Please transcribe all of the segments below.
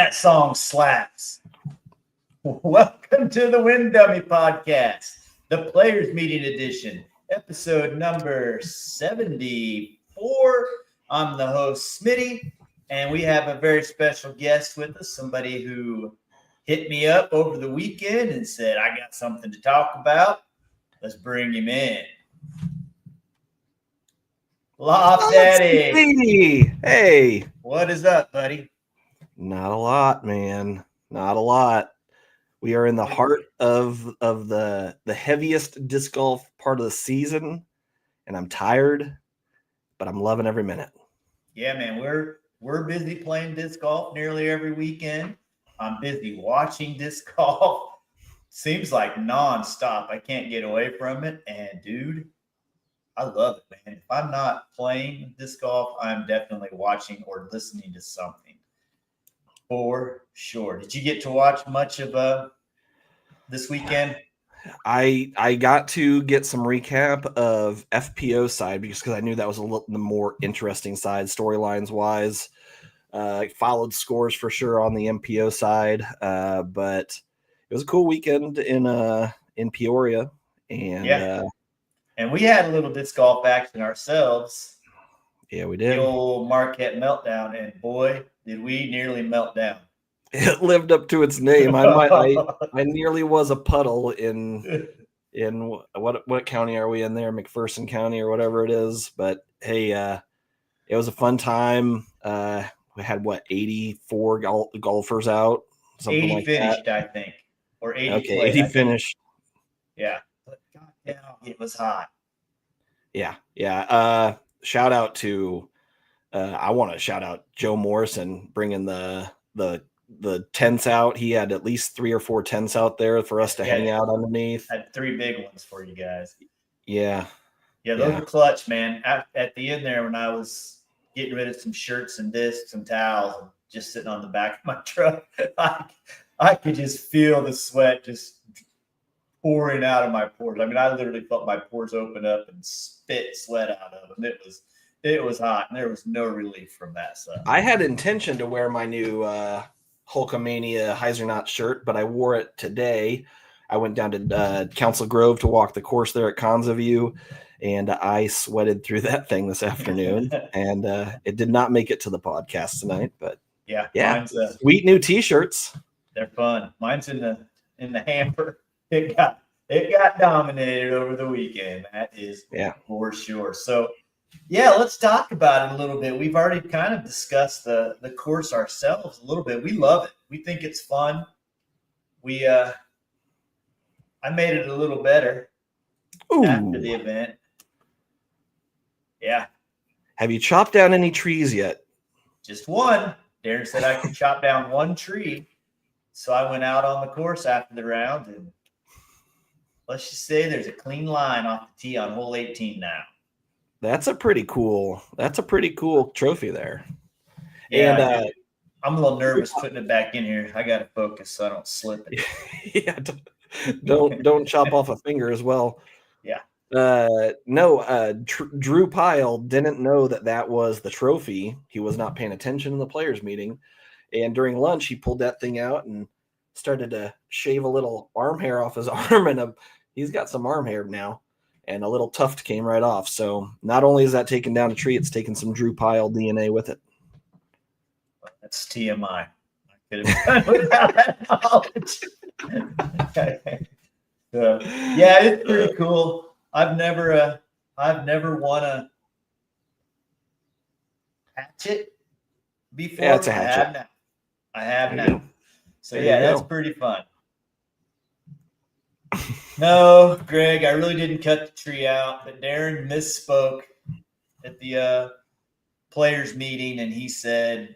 That song slaps. Welcome to the Wind Dummy Podcast, the Players Meeting Edition, episode number 74. I'm the host, Smitty, and we have a very special guest with us, somebody who hit me up over the weekend and said, I got something to talk about. Let's bring him in. Laugh Daddy. Hey. What is up, buddy? Not a lot, man. Not a lot. We are in the heart of the heaviest disc golf part of the season, and I'm tired, but I'm loving every minute. Yeah, man, we're busy playing disc golf nearly every weekend. I'm busy watching disc golf. Seems like nonstop. I can't get away from it. And dude, I love it, man. If I'm not playing disc golf, I'm definitely watching or listening to something. For sure. Did you get to watch much of this weekend? I got to get some recap of FPO side because I knew that was the more interesting side storylines wise. Followed scores for sure on the MPO side, but it was a cool weekend in Peoria, and and we had a little disc golf action ourselves. Yeah, we did. The old Marquette meltdown, and boy, did we nearly melt down. It lived up to its name. I nearly was a puddle in what county are we in there? McPherson County or whatever it is. But hey, it was a fun time. We had 84 golfers out. Something 80 like finished, that. I think, or 80. Okay, 80 finished. Yeah, but goddamn, it was hot. Yeah. Shout out to. I want to shout out Joe Morrison bringing the tents out. He had at least 3 or 4 tents out there for us to hang out underneath. Had 3 big ones for you guys. Yeah, those are clutch, man. At the end there, when I was getting rid of some shirts and discs and towels, and just sitting on the back of my truck, I could just feel the sweat just pouring out of my pores. I mean, I literally felt my pores open up and spit sweat out of them. It was hot, and there was no relief from that stuff. I had intention to wear my new Hulkamania Heisernaut shirt, but I wore it today. I went down to Council Grove to walk the course there at Kanza View, and I sweated through that thing this afternoon, and it did not make it to the podcast tonight. But yeah, mine's sweet new T-shirts. They're fun. Mine's in the hamper. It got dominated over the weekend. That is for sure. So. Yeah, let's talk about it a little bit. We've already kind of discussed the course ourselves a little bit. We love it. We think it's fun. I made it a little better after the event. Yeah. Have you chopped down any trees yet? Just one. Darren said I could chop down one tree. So I went out on the course after the round, and let's just say there's a clean line off the tee on hole 18 now. That's a pretty cool trophy there. Yeah, and I'm a little nervous putting it back in here. I got to focus so I don't slip it. Yeah, don't chop off a finger as well. Yeah. Drew Pyle didn't know that was the trophy. He was not paying attention in the players meeting, and during lunch he pulled that thing out and started to shave a little arm hair off his arm, and he's got some arm hair now. And a little tuft came right off. So not only is that taking down a tree, it's taking some Drew Pyle DNA with it. That's TMI. I could have done without that knowledge. So, yeah, it's pretty cool. I've never won a hatchet before. Yeah, it's a hatchet. I have now. So that's pretty fun. No, Greg, I really didn't cut the tree out, but Darren misspoke at the players meeting, and he said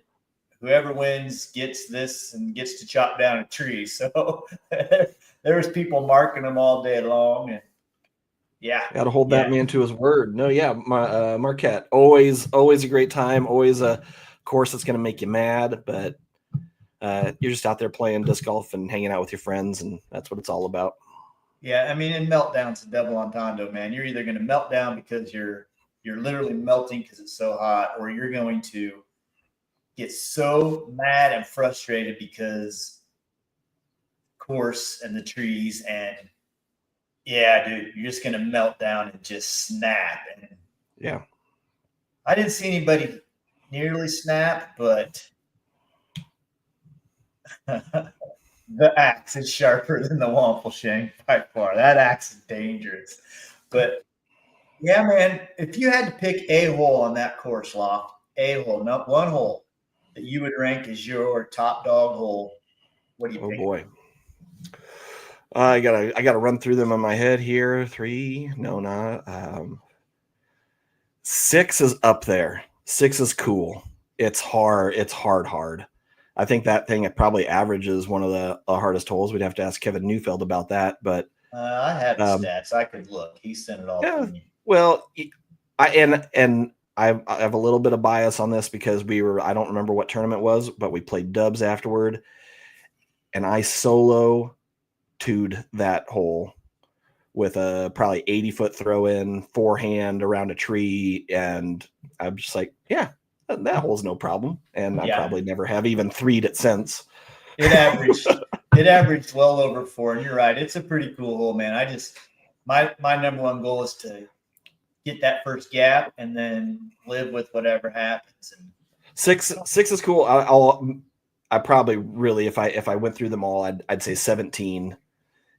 whoever wins gets this and gets to chop down a tree. So there was people marking them all day long, and got to hold that man to his word. No, Marquette, always a great time, always a course that's going to make you mad, but you're just out there playing disc golf and hanging out with your friends, and that's what it's all about. Yeah, I mean, in meltdown's a double entendre, man. You're either going to melt down because you're literally melting because it's so hot, or you're going to get so mad and frustrated because course and the trees, and yeah, dude, you're just gonna melt down and just snap. And Yeah. I didn't see anybody nearly snap, but the axe is sharper than the waffle shank by far. That axe is dangerous. But yeah, man, if you had to pick a hole on that course, Loft, a hole, not one hole that you would rank as your top dog hole, what do you Oh pick? boy. I gotta run through them in my head here. 3, no, not 6 is up there. 6 is cool. It's hard. It's hard. I think that thing it probably averages one of the hardest holes. We'd have to ask Kevin Neufeld about that, but I have the stats. I could look. He sent it all yeah. to me. Well, I have a little bit of bias on this because I don't remember what tournament it was, but we played dubs afterward, and I solo two'd that hole with a probably 80-foot throw in forehand around a tree. And I'm just like, yeah, that hole's no problem. And I probably never have even three'd it since. It averaged well over 4. And you're right. It's a pretty cool hole, man. My number one goal is to get that first gap and then live with whatever happens. And 6 is cool. I probably really, if I went through them all, I'd say 17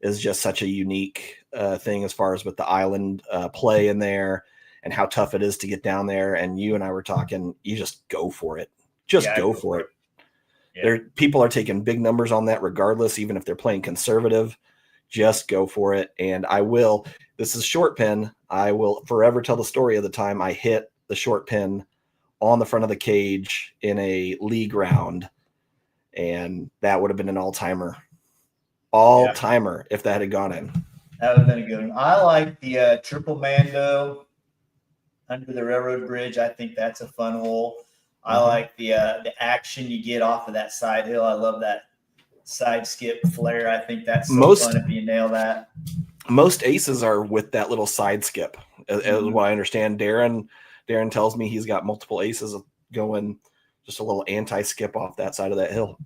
is just such a unique thing as far as with the island play in there and how tough it is to get down there. And you and I were talking, you just go for it. Go for it. Yeah. People are taking big numbers on that regardless, even if they're playing conservative. Just go for it. And this is short pin. I will forever tell the story of the time I hit the short pin on the front of the cage in a league round. And that would have been an all-timer if that had gone in. That would have been a good one. I like the triple Mando under the railroad bridge. I think that's a fun hole. I like the action you get off of that side hill. I love that side skip flare. I think that's so fun if you nail that. Most aces are with that little side skip, as what I understand. Darren tells me he's got multiple aces going just a little anti-skip off that side of that hill.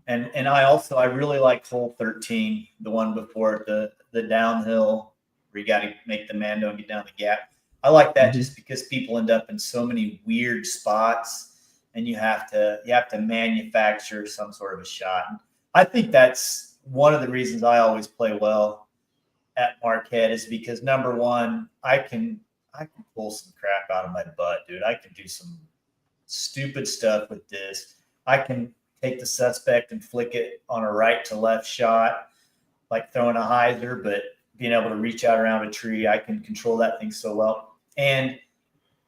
And I really like hole 13, the one before the downhill where you got to make the Mando and get down the gap. I like that just because people end up in so many weird spots and you have to manufacture some sort of a shot. I think that's one of the reasons I always play well at Marquette is because number one, I can pull some crap out of my butt, dude. I can do some stupid stuff with this. I can take the suspect and flick it on a right to left shot, like throwing a hyzer, but being able to reach out around a tree, I can control that thing so well. And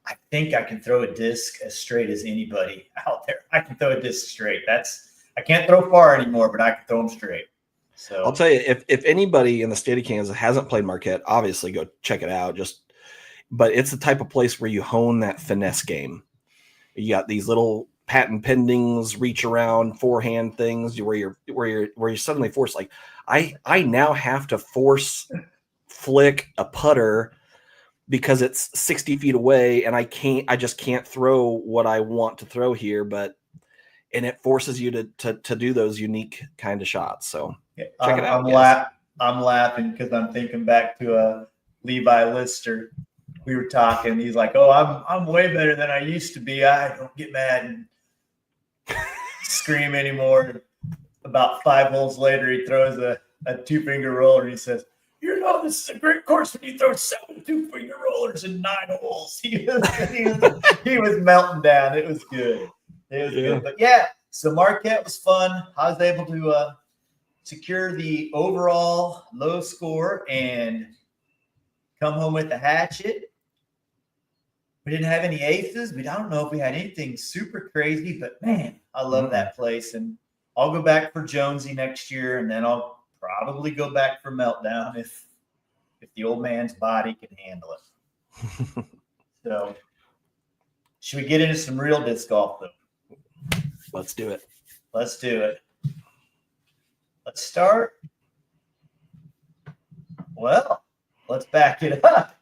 I think I can throw a disc as straight as anybody out there. I can throw a disc straight. I can't throw far anymore, but I can throw them straight. So I'll tell you, if anybody in the state of Kansas hasn't played Marquette, obviously go check it out. But it's the type of place where you hone that finesse game. You got these little patent pendings, reach around, forehand things where you're suddenly forced. Like I now have to force flick a putter because it's 60 feet away and I just can't throw what I want to throw here, and it forces you to do those unique kind of shots. So check it out. I'm laughing because I'm thinking back to Levi Lister. We were talking. He's like, "Oh, I'm way better than I used to be. I don't get mad and scream anymore." About 5 holes later, he throws a 2-finger roller and he says, "You know, this is a great course when you throw 7 2-finger rollers in 9 holes." He was melting down. It was good. It was good. But yeah, so Marquette was fun. I was able to secure the overall low score and come home with the hatchet. We didn't have any aces. I don't know if we had anything super crazy, but man, I love that place. And I'll go back for Jonesy next year, and then I'll probably go back for Meltdown if the old man's body can handle it. So should we get into some real disc golf, though? Let's do it. Let's start. Well, let's back it up.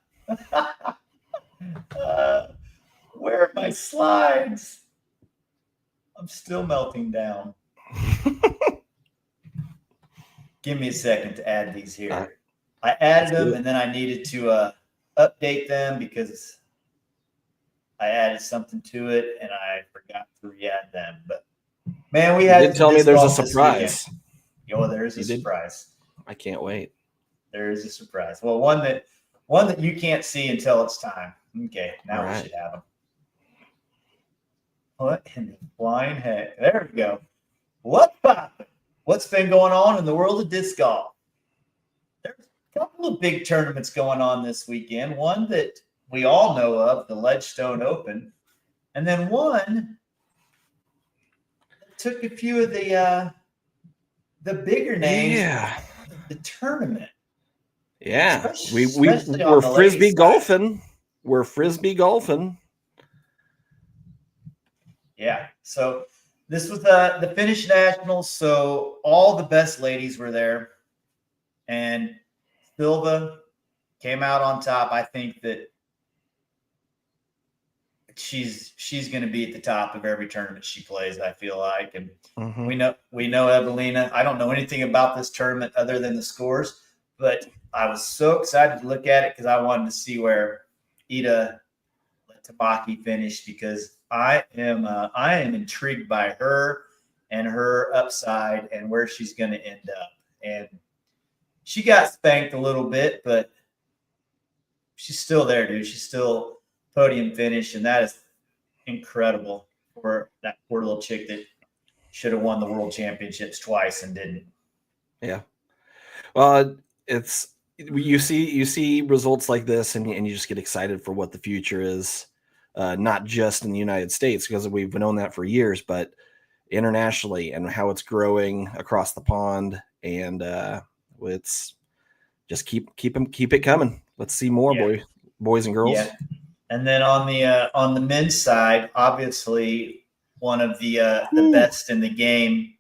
Where are my slides? I'm still melting down. Give me a second to add these here. I added them, and then I needed to update them because I added something to it, and I forgot to re-add them. But man, we had did tell me there's a this surprise. Yo, there's a surprise. I can't wait. There is a surprise. Well, one that you can't see until it's time. Okay, now we should have them. What in the flying heck? There we go. What's poppin'? What's been going on in the world of disc golf? There's a couple of big tournaments going on this weekend. One that we all know of, the Ledgestone Open, and then one that took a few of the bigger names of the tournament. Yeah, we're frisbee golfing. We're frisbee golfing. Yeah, so this was the Finnish Nationals, so all the best ladies were there, and Silva came out on top. I think that she's going to be at the top of every tournament she plays, I feel like, and we know Evelina. I don't know anything about this tournament other than the scores, but I was so excited to look at it because I wanted to see where Ida Tabaki finished, because I am intrigued by her and her upside and where she's going to end up. And she got spanked a little bit, but she's still there, dude. She's still podium finish, and that is incredible for that poor little chick that should have won the world championships twice and didn't. Yeah. Well, it's you see results like this, and you just get excited for what the future is. Not just in the United States, because we've known that for years, but internationally, and how it's growing across the pond. And it's just keep it coming. Let's see more, boys and girls. Yeah. And then on the men's side, obviously one of the best in the game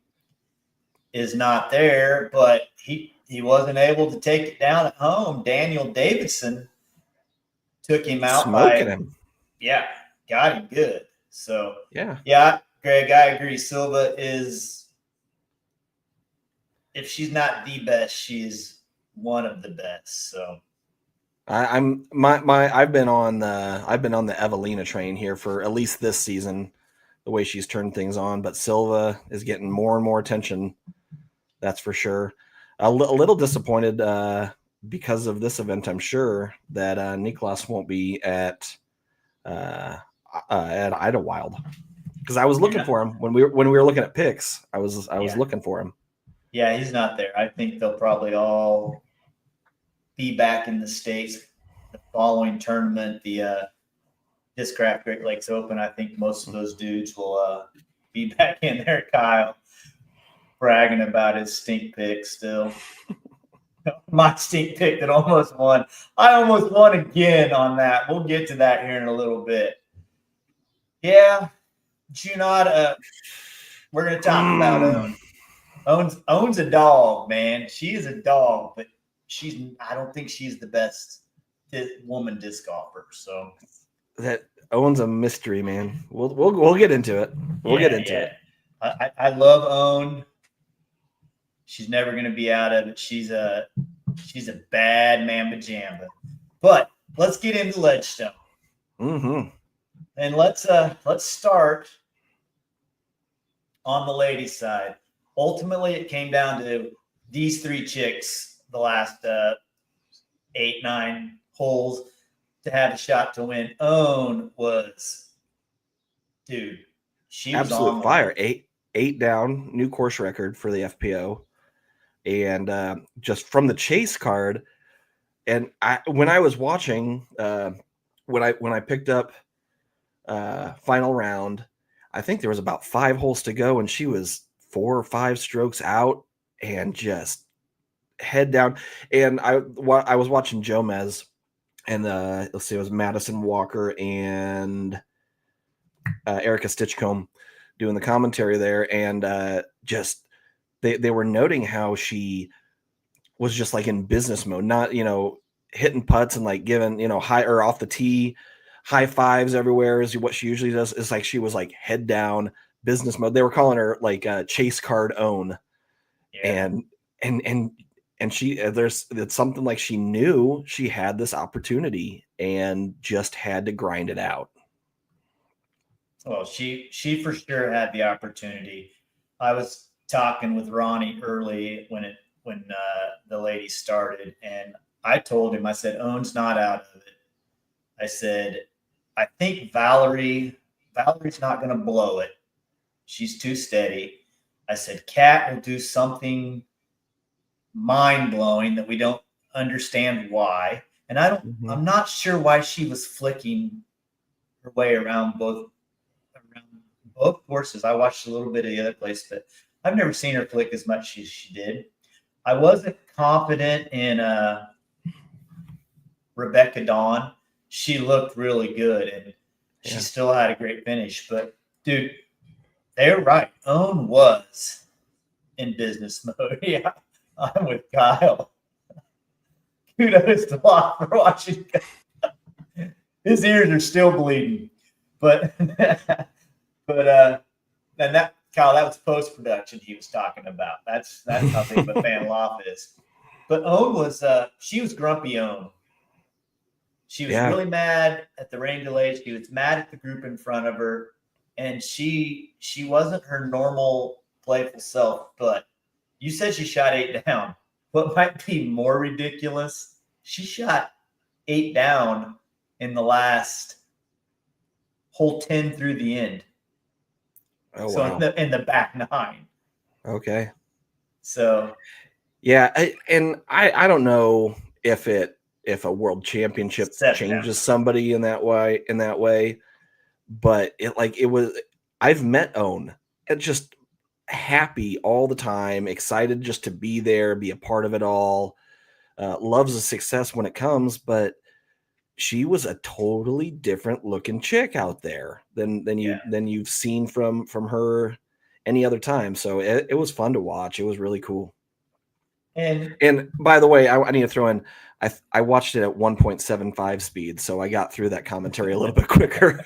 is not there, but he wasn't able to take it down at home. Daniel Davidson took him out Smoking him. Yeah, got him good. So yeah, Greg, I agree. Silva is, if she's not the best, she's one of the best. So I've been on the Evelina train here for at least this season, the way she's turned things on. But Silva is getting more and more attention. That's for sure. A little disappointed because of this event. I'm sure that Niklas won't be at Idlewild, because I was looking for him when we were looking at picks. I was looking for him. Yeah, he's not there. I think they'll probably all be back in the States the following tournament, the Discraft Great Lakes Open. I think most of those dudes will be back in there. Kyle bragging about his stink pick still. My stink pick that almost won. I almost won again on that. We'll get to that here in a little bit. Yeah, Junod, we're going to talk about Own. Own's a dog, man. She is a dog, but I don't think she's the best woman disc golfer. So that Owen's a mystery, man. We'll get into it. We'll get into it. I love Own. She's never going to be out of it. She's a bad mamba jamba. But let's get into Ledgestone. And let's start on the ladies' side. Ultimately, it came down to these three chicks the last 8-9 holes to have a shot to win. Own was, dude, she was absolute on fire. 8 down, new course record for the FPO. And just from the chase card, and when I was watching, when I picked up final round, I think there was about 5 holes to go, and she was 4 or 5 strokes out and just head down. And I was watching Jomez, and let's see, it was Madison Walker and Erica Stitchcomb doing the commentary there, and just they were noting how she was just like in business mode, not, hitting putts and like giving, high or off the tee high fives everywhere is what she usually does. It's like she was like head down, business mode. They were calling her like chase card own. Yeah. And she it's something like she knew she had this opportunity and just had to grind it out. Well, she for sure had the opportunity. I was talking with Ronnie early when the lady started, and I told him, I said, Owen's not out of it. I said, I think Valerie's not going to blow it. She's too steady. I said, Kat will do something mind blowing that we don't understand why. And I'm not sure why she was flicking her way around both courses. I watched a little bit of the other place, but I've never seen her flick as much as she did. I wasn't confident in Rebecca Dawn. She looked really good, and she still had a great finish. But, dude, they're right. Owen was in business mode. Yeah, I'm with Kyle. Kudos to Locke for watching. His ears are still bleeding. But and that, Kyle, that was post-production he was talking about. That's how big of a fan Laugh is. But Owen was she was grumpy Owen. She was really mad at the rain delays. She was mad at the group in front of her. And she wasn't her normal playful self. But you said she shot 8 down. What might be more ridiculous, she shot 8 down in the last hole 10 through the end. Oh, so wow. in the back 9. Okay. So yeah, I don't know if a world championship changes somebody in that way, but I've met Owen and just happy all the time, excited just to be there, be a part of it all. Loves the success when it comes, but she was a totally different looking chick out there than you've seen from her any other time. So it was fun to watch. It was really cool. And by the way, I need to throw in, I watched it at 1.75 speed, so I got through that commentary a little bit quicker.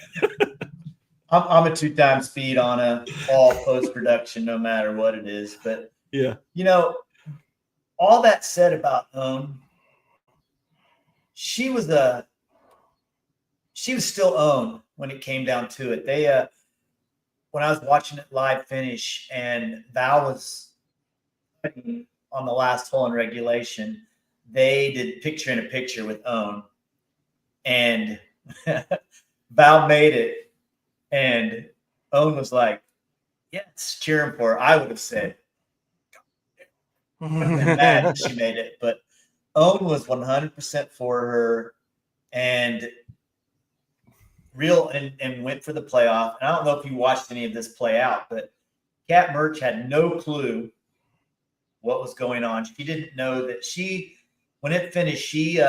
I'm a 2x speed on all post-production, no matter what it is. But yeah, all that said about Owen, she was still Owen when it came down to it. They when I was watching it live finish and Val was on the last hole in regulation, they did picture in a picture with Owen, and Val made it, and Owen was like, "Yeah, it's cheering for her." I would have said, I would have been mad that she made it, but Owen was 100% for her, and went for the playoff. And I don't know if you watched any of this play out, but Kat Murch had no clue what was going on. She didn't know that when it finished, she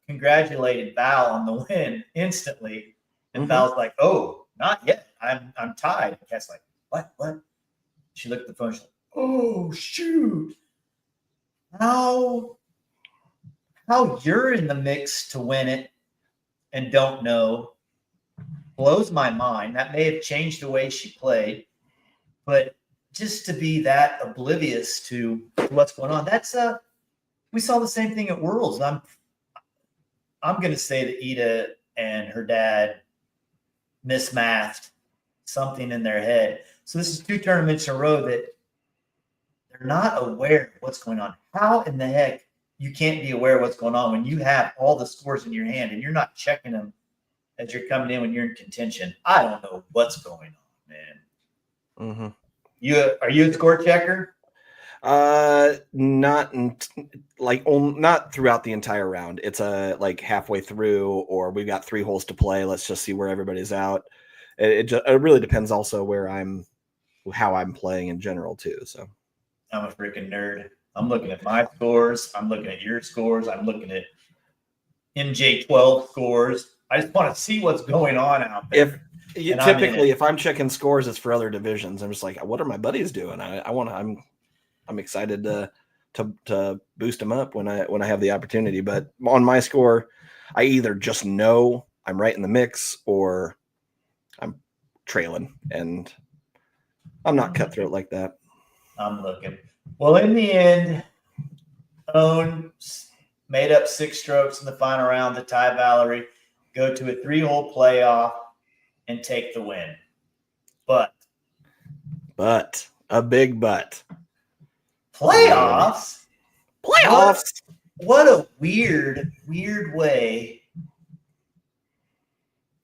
congratulated Val on the win instantly. And Val's like, "Oh, not yet. I'm tied." And Kat's like, "What?" She looked at the phone. She's like, "Oh, shoot. How you're in the mix to win it and don't know blows my mind." That may have changed the way she played, but just to be that oblivious to what's going on, that's we saw the same thing at Worlds. I'm going to say that Ida and her dad mismatched something in their head. So this is 2 tournaments in a row that they're not aware of what's going on. How in the heck you can't be aware of what's going on when you have all the scores in your hand and you're not checking them as you're coming in when you're in contention? I don't know what's going on, man. Are you a score checker? Not throughout the entire round. It's like halfway through, or we've got 3 holes to play. Let's just see where everybody's out. It really depends also how I'm playing in general too. So I'm a freaking nerd. I'm looking at my scores. I'm looking at your scores. I'm looking at MJ12 scores. I just want to see what's going on out there. If I'm checking scores, it's for other divisions. I'm just like, what are my buddies doing? I'm excited to boost them up when I have the opportunity. But on my score, I either just know I'm right in the mix or I'm trailing, and I'm not cutthroat like that. I'm looking. Well, in the end, Owen made up 6 strokes in the final round to tie Valerie, go to a 3-hole playoff, and take the win. But a big but. Playoffs? Playoffs? What a weird way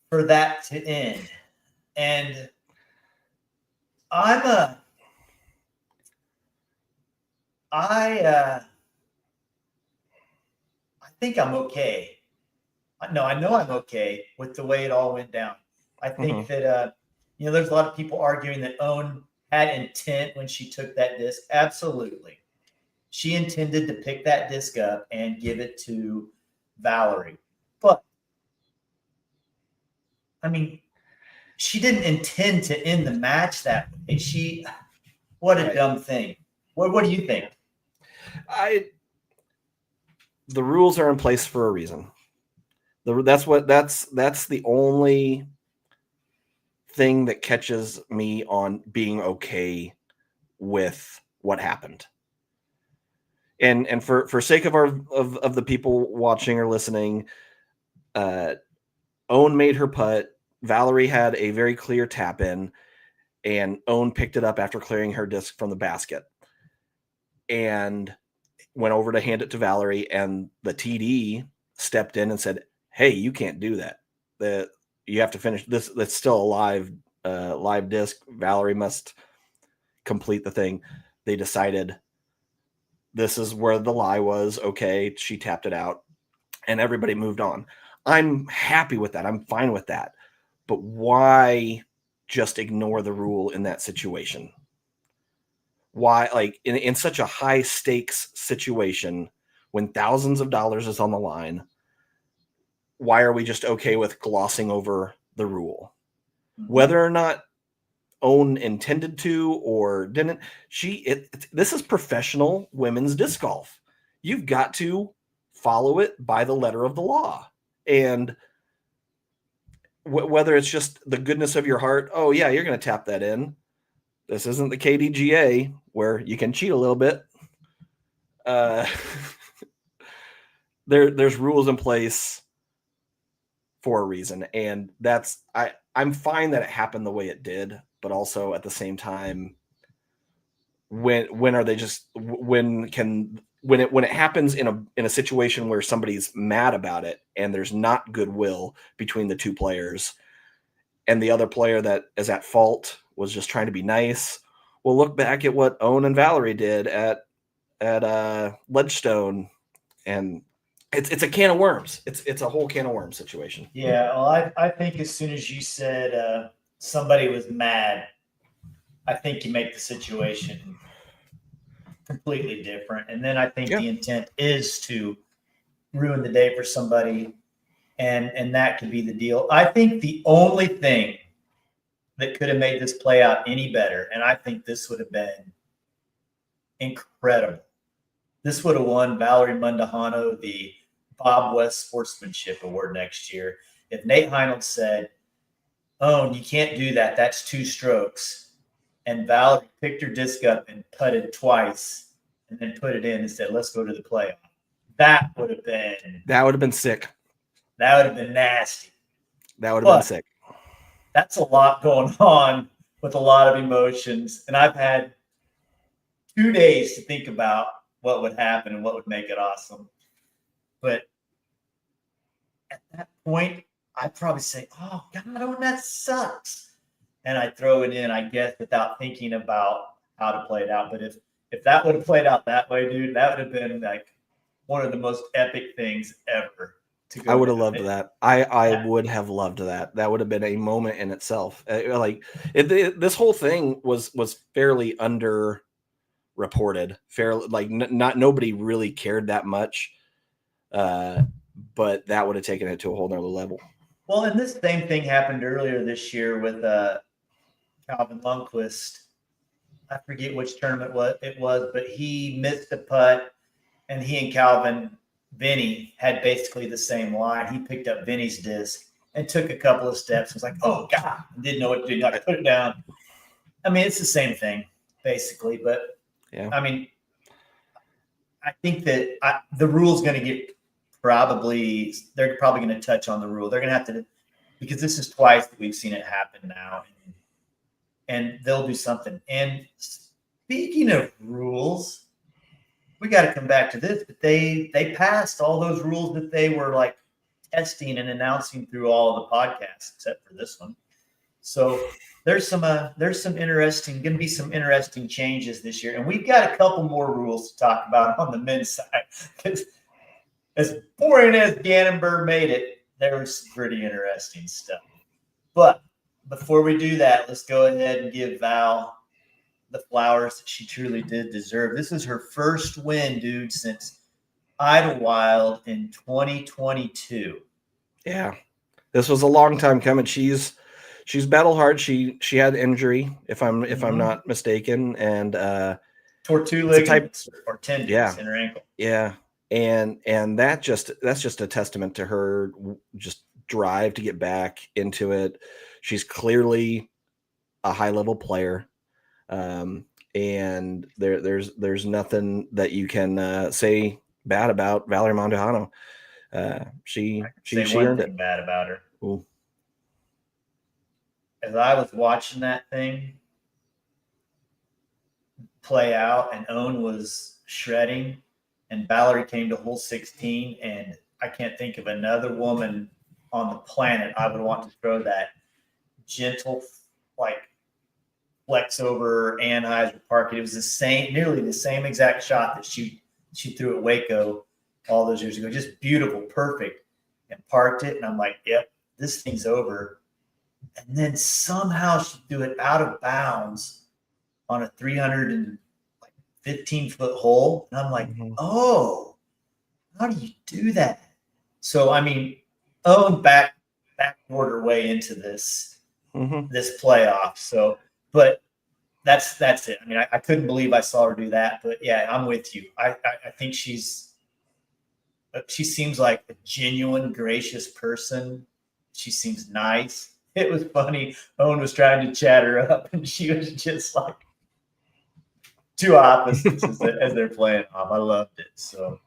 for that to end. And I think I'm okay. No, I know I'm okay with the way it all went down. I think that there's a lot of people arguing that Owen had intent when she took that disc. Absolutely. She intended to pick that disc up and give it to Valerie. But I mean, she didn't intend to end the match that way. What a dumb thing. What do you think? The rules are in place for a reason. That's the only thing that catches me on being okay with what happened. And for sake of the people watching or listening, Owen made her putt. Valerie had a very clear tap in, and Owen picked it up after clearing her disc from the basket and went over to hand it to Valerie, and the TD stepped in and said, "Hey, you can't do that. You have to finish this. That's still a live disc. Valerie must complete the thing." They decided this is where the lie was. Okay, she tapped it out, and everybody moved on. I'm happy with that. I'm fine with that. But why just ignore the rule in that situation? Why, like in such a high stakes situation when thousands of dollars is on the line, why are we just okay with glossing over the rule? Whether or not Owen intended to or didn't, this is professional women's disc golf. You've got to follow it by the letter of the law. And whether it's just the goodness of your heart, oh yeah, you're going to tap that in. This isn't the KDGA where you can cheat a little bit. There's rules in place for a reason, and I'm fine that it happened the way it did, but also at the same time, when it happens in a situation where somebody's mad about it and there's not goodwill between the two players, and the other player that is at fault was just trying to be nice. Well, look back at what Owen and Valerie did at Ledgestone, and it's a can of worms. It's a whole can of worms situation. Yeah, well, I think as soon as you said somebody was mad, I think you make the situation completely different. And then I think the intent is to ruin the day for somebody, and that could be the deal. I think the only thing that could have made this play out any better, and I think this would have been incredible. This would have won Valerie Mundahano the Bob West Sportsmanship Award next year. If Nate Heinold said, "Oh, you can't do that. That's 2 strokes," and Valerie picked her disc up and putted twice and then put it in and said, "Let's go to the playoff." That would have been sick. That would have been nasty. That would have been sick. That's a lot going on with a lot of emotions. And I've had 2 days to think about what would happen and what would make it awesome. But at that point, I'd probably say, "Oh, God, that sucks." And I'd throw it in, I guess, without thinking about how to play it out. But if that would have played out that way, dude, that would have been like one of the most epic things ever. I would have loved that. I would have loved that. That would have been a moment in itself. This whole thing was fairly underreported. Nobody really cared that much. But that would have taken it to a whole nother level. Well, and this same thing happened earlier this year with Calvin Lundquist. I forget which tournament it was, but he missed a putt, and he and Vinny had basically the same line. He picked up Vinny's disc and took a couple of steps. Was like, "Oh God," didn't know what to do. Like, put it down. I mean, it's the same thing basically, but Yeah. I mean, I think that the rule's going to get they're probably going to touch on the rule. They're going to have to, because this is twice that we've seen it happen now, and they'll do something. And speaking of rules, we got to come back to this, but they passed all those rules that they were like testing and announcing through all of the podcasts, except for this one. So there's some going to be some interesting changes this year, and we've got a couple more rules to talk about on the men's side. Because as boring as Gannonburg made it, there was some pretty interesting stuff. But before we do that, let's go ahead and give Val the flowers that she truly did deserve. This is her first win, dude, since Idlewild in 2022. Yeah, this was a long time coming. She's battled hard. She had injury, if I'm not mistaken, and tore two ligaments or tendons in her ankle. Yeah, and that's just a testament to her just drive to get back into it. She's clearly a high level player, and there's nothing that you can say bad about Valerie Mondujano. She earned it. Bad about her. Ooh. As I was watching that thing play out, and Owen was shredding, and Valerie came to hole 16, and I can't think of another woman on the planet I would want to throw that gentle, like, flex over Anheuser Park. It was nearly the same exact shot that she threw at Waco all those years ago. Just beautiful, perfect, and parked it. And I'm like, yep, this thing's over. And then somehow she threw it out of bounds on a 315-foot hole. And I'm like, oh, how do you do that? So, I mean, Owen backboard her way into this playoff. So, but that's it. I mean, I couldn't believe I saw her do that. But yeah, I'm with you. I think she seems like a genuine, gracious person. She seems nice. It was funny. Owen was trying to chat her up, and she was just like two opposites as they're playing off. I loved it. So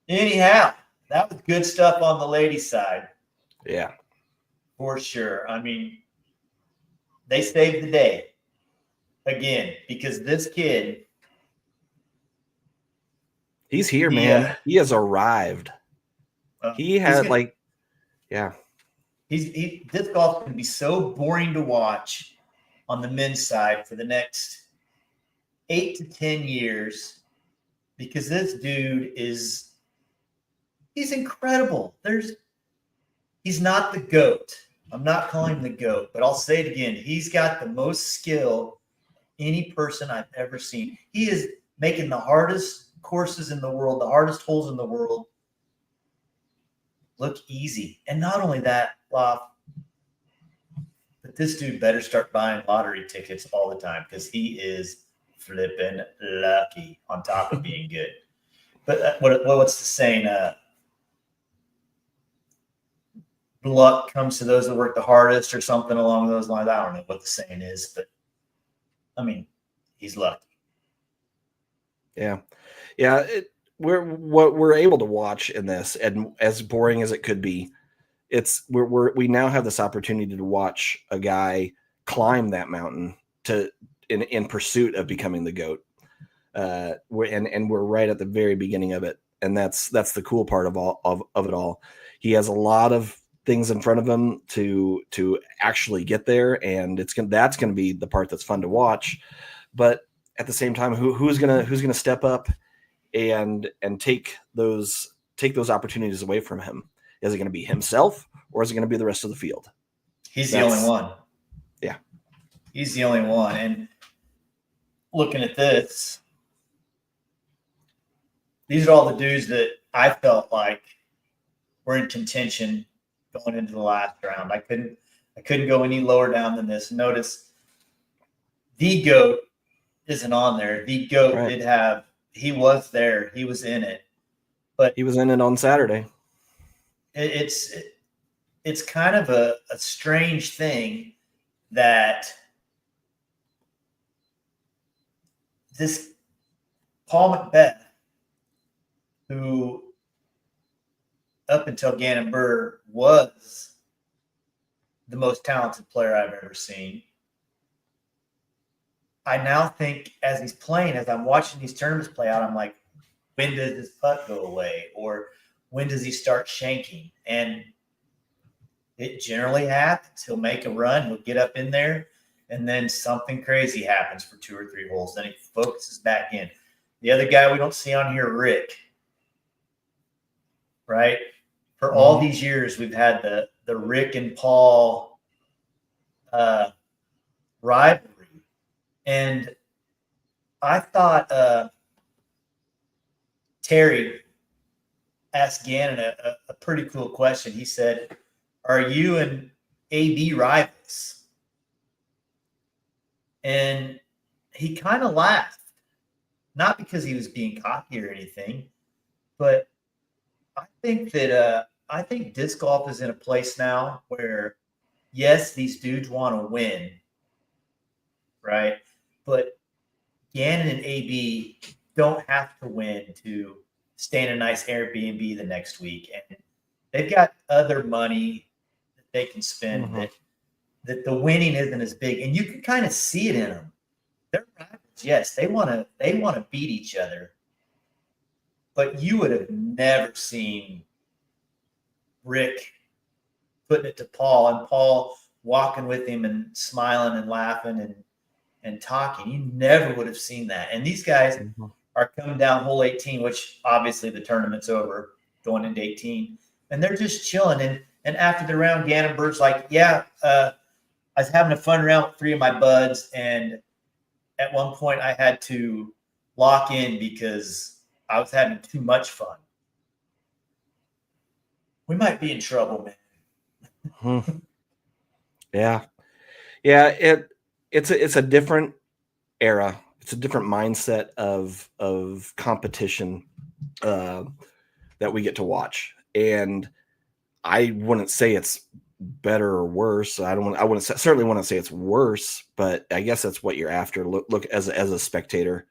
anyhow, that was good stuff on the ladies' side. Yeah. For sure. I mean, they saved the day again, because this kid, he's here, man. He has arrived. He had disc golf can be so boring to watch on the men's side for the next 8 to 10 years, because this dude he's incredible. He's not the GOAT. I'm not calling him the GOAT, but I'll say it again. He's got the most skill any person I've ever seen. He is making the hardest courses in the world, the hardest holes in the world, look easy. And not only that, but this dude better start buying lottery tickets all the time, because he is flipping lucky on top of being good. But what's the saying? Luck comes to those that work the hardest, or something along those lines. I don't know what the saying is, but I mean, he's lucky. Yeah. We're able to watch in this, and as boring as it could be, we now have this opportunity to watch a guy climb that mountain in pursuit of becoming the GOAT. We're right at the very beginning of it, and that's the cool part of it all. He has a lot of things in front of him to actually get there, and that's going to be the part that's fun to watch. But at the same time, who's gonna step up and take those opportunities away from him? Is it going to be himself, or is it going to be the rest of the field? He's the only one. Yeah, he's the only one. And looking at this, these are all the dudes that I felt like were in contention going into the last round. I couldn't go any lower down than this. Notice the GOAT isn't on there. The GOAT he was there. He was in it. But he was in it on Saturday. It's kind of a strange thing that this Paul Macbeth, who up until Gannon Burr was the most talented player I've ever seen. I now think as he's playing, as I'm watching these tournaments play out, I'm like, when does his putt go away? Or when does he start shanking? And it generally happens. He'll make a run, he'll get up in there, and then something crazy happens for 2 or 3 holes. Then he focuses back in. The other guy we don't see on here, Rick, right? For all these years, we've had the Rick and Paul rivalry. And I thought Terry asked Gannon a pretty cool question. He said, "Are you and AB rivals?" And he kind of laughed, not because he was being cocky or anything, but I think that I think disc golf is in a place now where, yes, these dudes want to win, right? But Gannon and AB don't have to win to stay in a nice Airbnb the next week, and they've got other money that they can spend that the winning isn't as big, and you can kind of see it in them. They're rivals, yes, they want to beat each other, but you would have never seen Rick putting it to Paul and Paul walking with him and smiling and laughing and talking. You never would have seen that. And these guys are coming down hole 18, which obviously the tournament's over, going into 18, and they're just chilling. And after the round, Gannon Burr's like, "Yeah, I was having a fun round with 3 of my buds, and at one point I had to lock in because I was having too much fun." We might be in trouble, man. Yeah. It's a different era. It's a different mindset of competition that we get to watch, and I wouldn't say it's better or worse. Certainly wouldn't say it's worse, but I guess that's what you're after. Look as a spectator.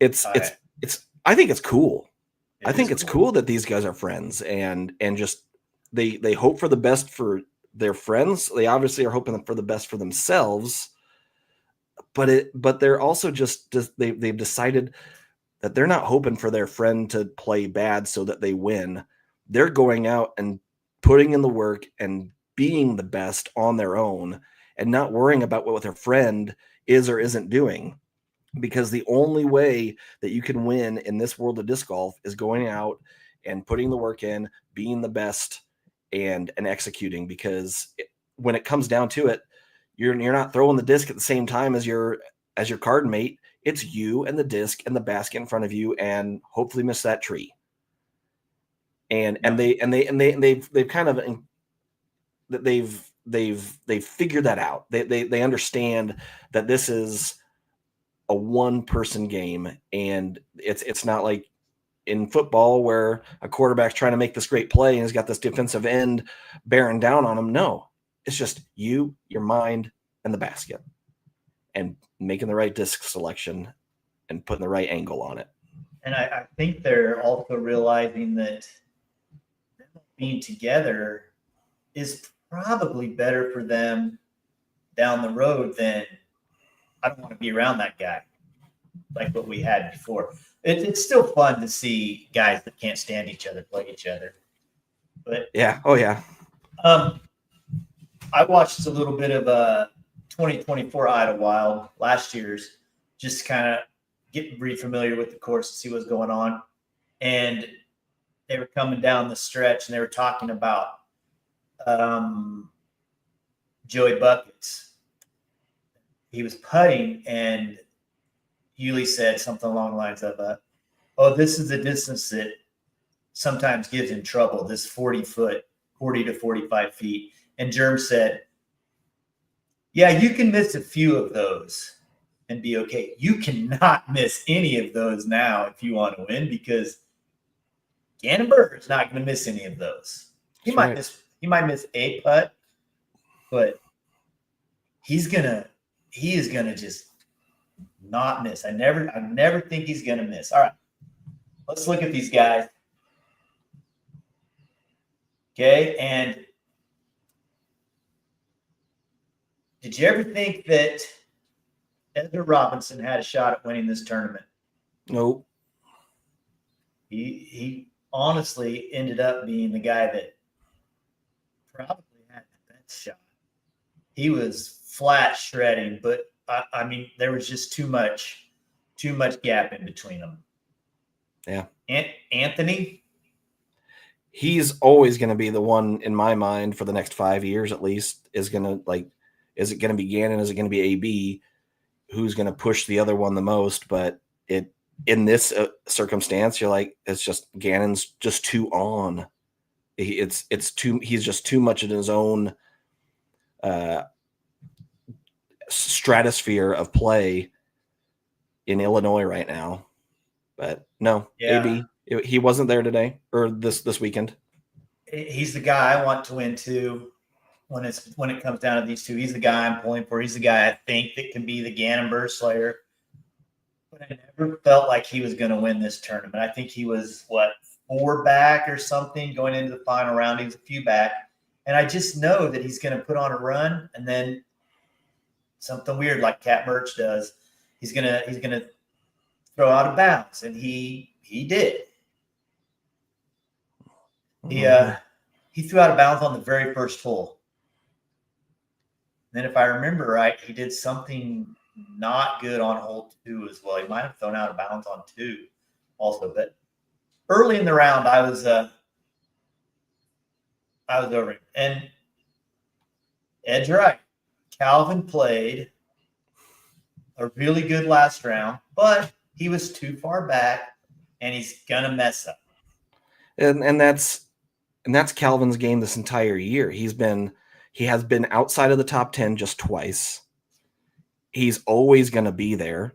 I think it's cool. I think it's cool that these guys are friends and just they hope for the best for their friends. They obviously are hoping for the best for themselves, but they're also they've decided that they're not hoping for their friend to play bad so that they win. They're going out and putting in the work and being the best on their own and not worrying about what their friend is or isn't doing. Because the only way that you can win in this world of disc golf is going out and putting the work in, being the best, and executing. Because when it comes down to it, you're not throwing the disc at the same time as your card mate. It's you and the disc and the basket in front of you, and hopefully miss that tree. And they've kind of they've figured that out. They understand that this is a one-person game, and it's not like in football where a quarterback's trying to make this great play and he's got this defensive end bearing down on him. No, it's just you, your mind, and the basket, and making the right disc selection and putting the right angle on it. And I think they're also realizing that being together is probably better for them down the road than, "I don't want to be around that guy," like what we had before. It's still fun to see guys that can't stand each other play each other. But yeah, oh yeah. I watched a little bit of 2024 Idlewild, last year's, just kind of get pretty familiar with the course to see what's going on. And they were coming down the stretch and they were talking about Joey Buckets. He was putting, and Yuli said something along the lines of, "Oh, this is the distance that sometimes gives him trouble, this 40 to 45 feet." And Germ said, "Yeah, you can miss a few of those and be okay. You cannot miss any of those now if you want to win, because Gannon Burr is not going to miss any of those. He might miss a putt, but he is gonna just not miss. I never think he's going to miss. All right, let's look at these guys. Okay, and did you ever think that Edgar Robinson had a shot at winning this tournament? Nope. He honestly ended up being the guy that probably had the best shot. He was flat shredding, but I mean, there was just too much gap in between them. Yeah. Anthony, he's always going to be the one in my mind for the next 5 years at least. Is it going to be Gannon? Is it going to be AB? Who's going to push the other one the most? But in this circumstance, you're like, it's just Gannon's just too on. He's just too much in his own stratosphere of play in Illinois right now. But no, AB, he wasn't there today or this weekend. He's the guy I want to win too. When it comes down to these two, he's the guy I'm pulling for. He's the guy I think that can be the Gannon Burr Slayer. But I never felt like he was going to win this tournament. I think he was 4 back or something going into the final round. He was a few back, and I just know that he's going to put on a run, and then something weird like Cat Merch does. He's gonna throw out of bounds, and he did. He threw out of bounds on the very first hole. Then, if I remember right, he did something not good on hole 2 as well. He might have thrown out of bounds on 2 also. But early in the round, I was over it. And Ed's right. Calvin played a really good last round, but he was too far back, and he's gonna mess up. And that's Calvin's game this entire year. He has been outside of the top 10 just twice. He's always going to be there,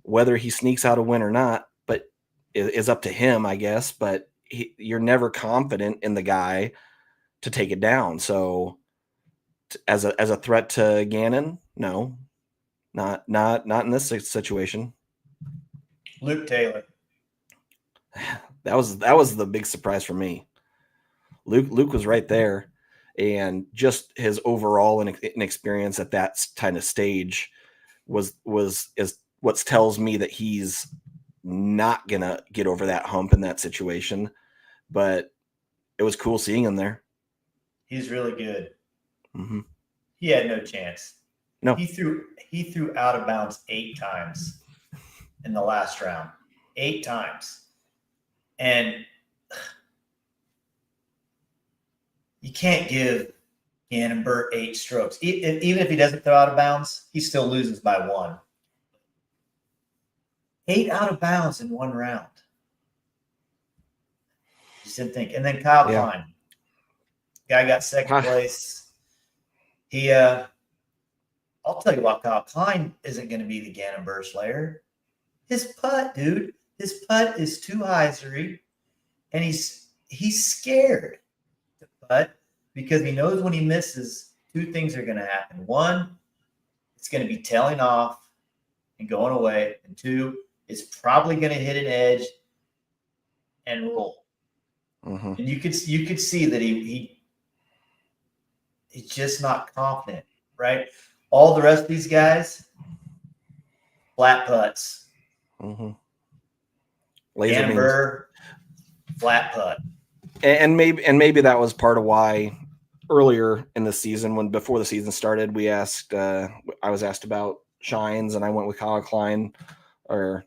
whether he sneaks out a win or not, but is up to him, I guess. But you're never confident in the guy to take it down. So as a threat to Gannon, no, not in this situation. Luke Taylor. That was the big surprise for me. Luke was right there, and just his overall inexperience at that kind of stage is what tells me that he's not gonna get over that hump in that situation. But it was cool seeing him there. He's really good. Mm-hmm. He had no chance. No, he threw out of bounds 8 times in the last round. 8 times, and you can't give Gannon Burr 8 strokes. Even if he doesn't throw out of bounds, he still loses by 1. 8 out of bounds in 1 round. Just didn't think. And then Kyle Klein. Guy got second place. I'll tell you what, Kyle Klein isn't going to be the Gannon Burr Slayer. His putt, dude. His putt is too hyzery, and he's scared to putt because he knows when he misses, 2 things are going to happen. 1, it's going to be tailing off and going away, and 2, it's probably going to hit an edge and roll. Mm-hmm. And you could see that he's just not confident, right? All the rest of these guys, flat putts. Mm-hmm. Gannon Burr, flat putt. And maybe that was part of why earlier in the season, before the season started, I was asked about shines, and I went with Kyle Klein to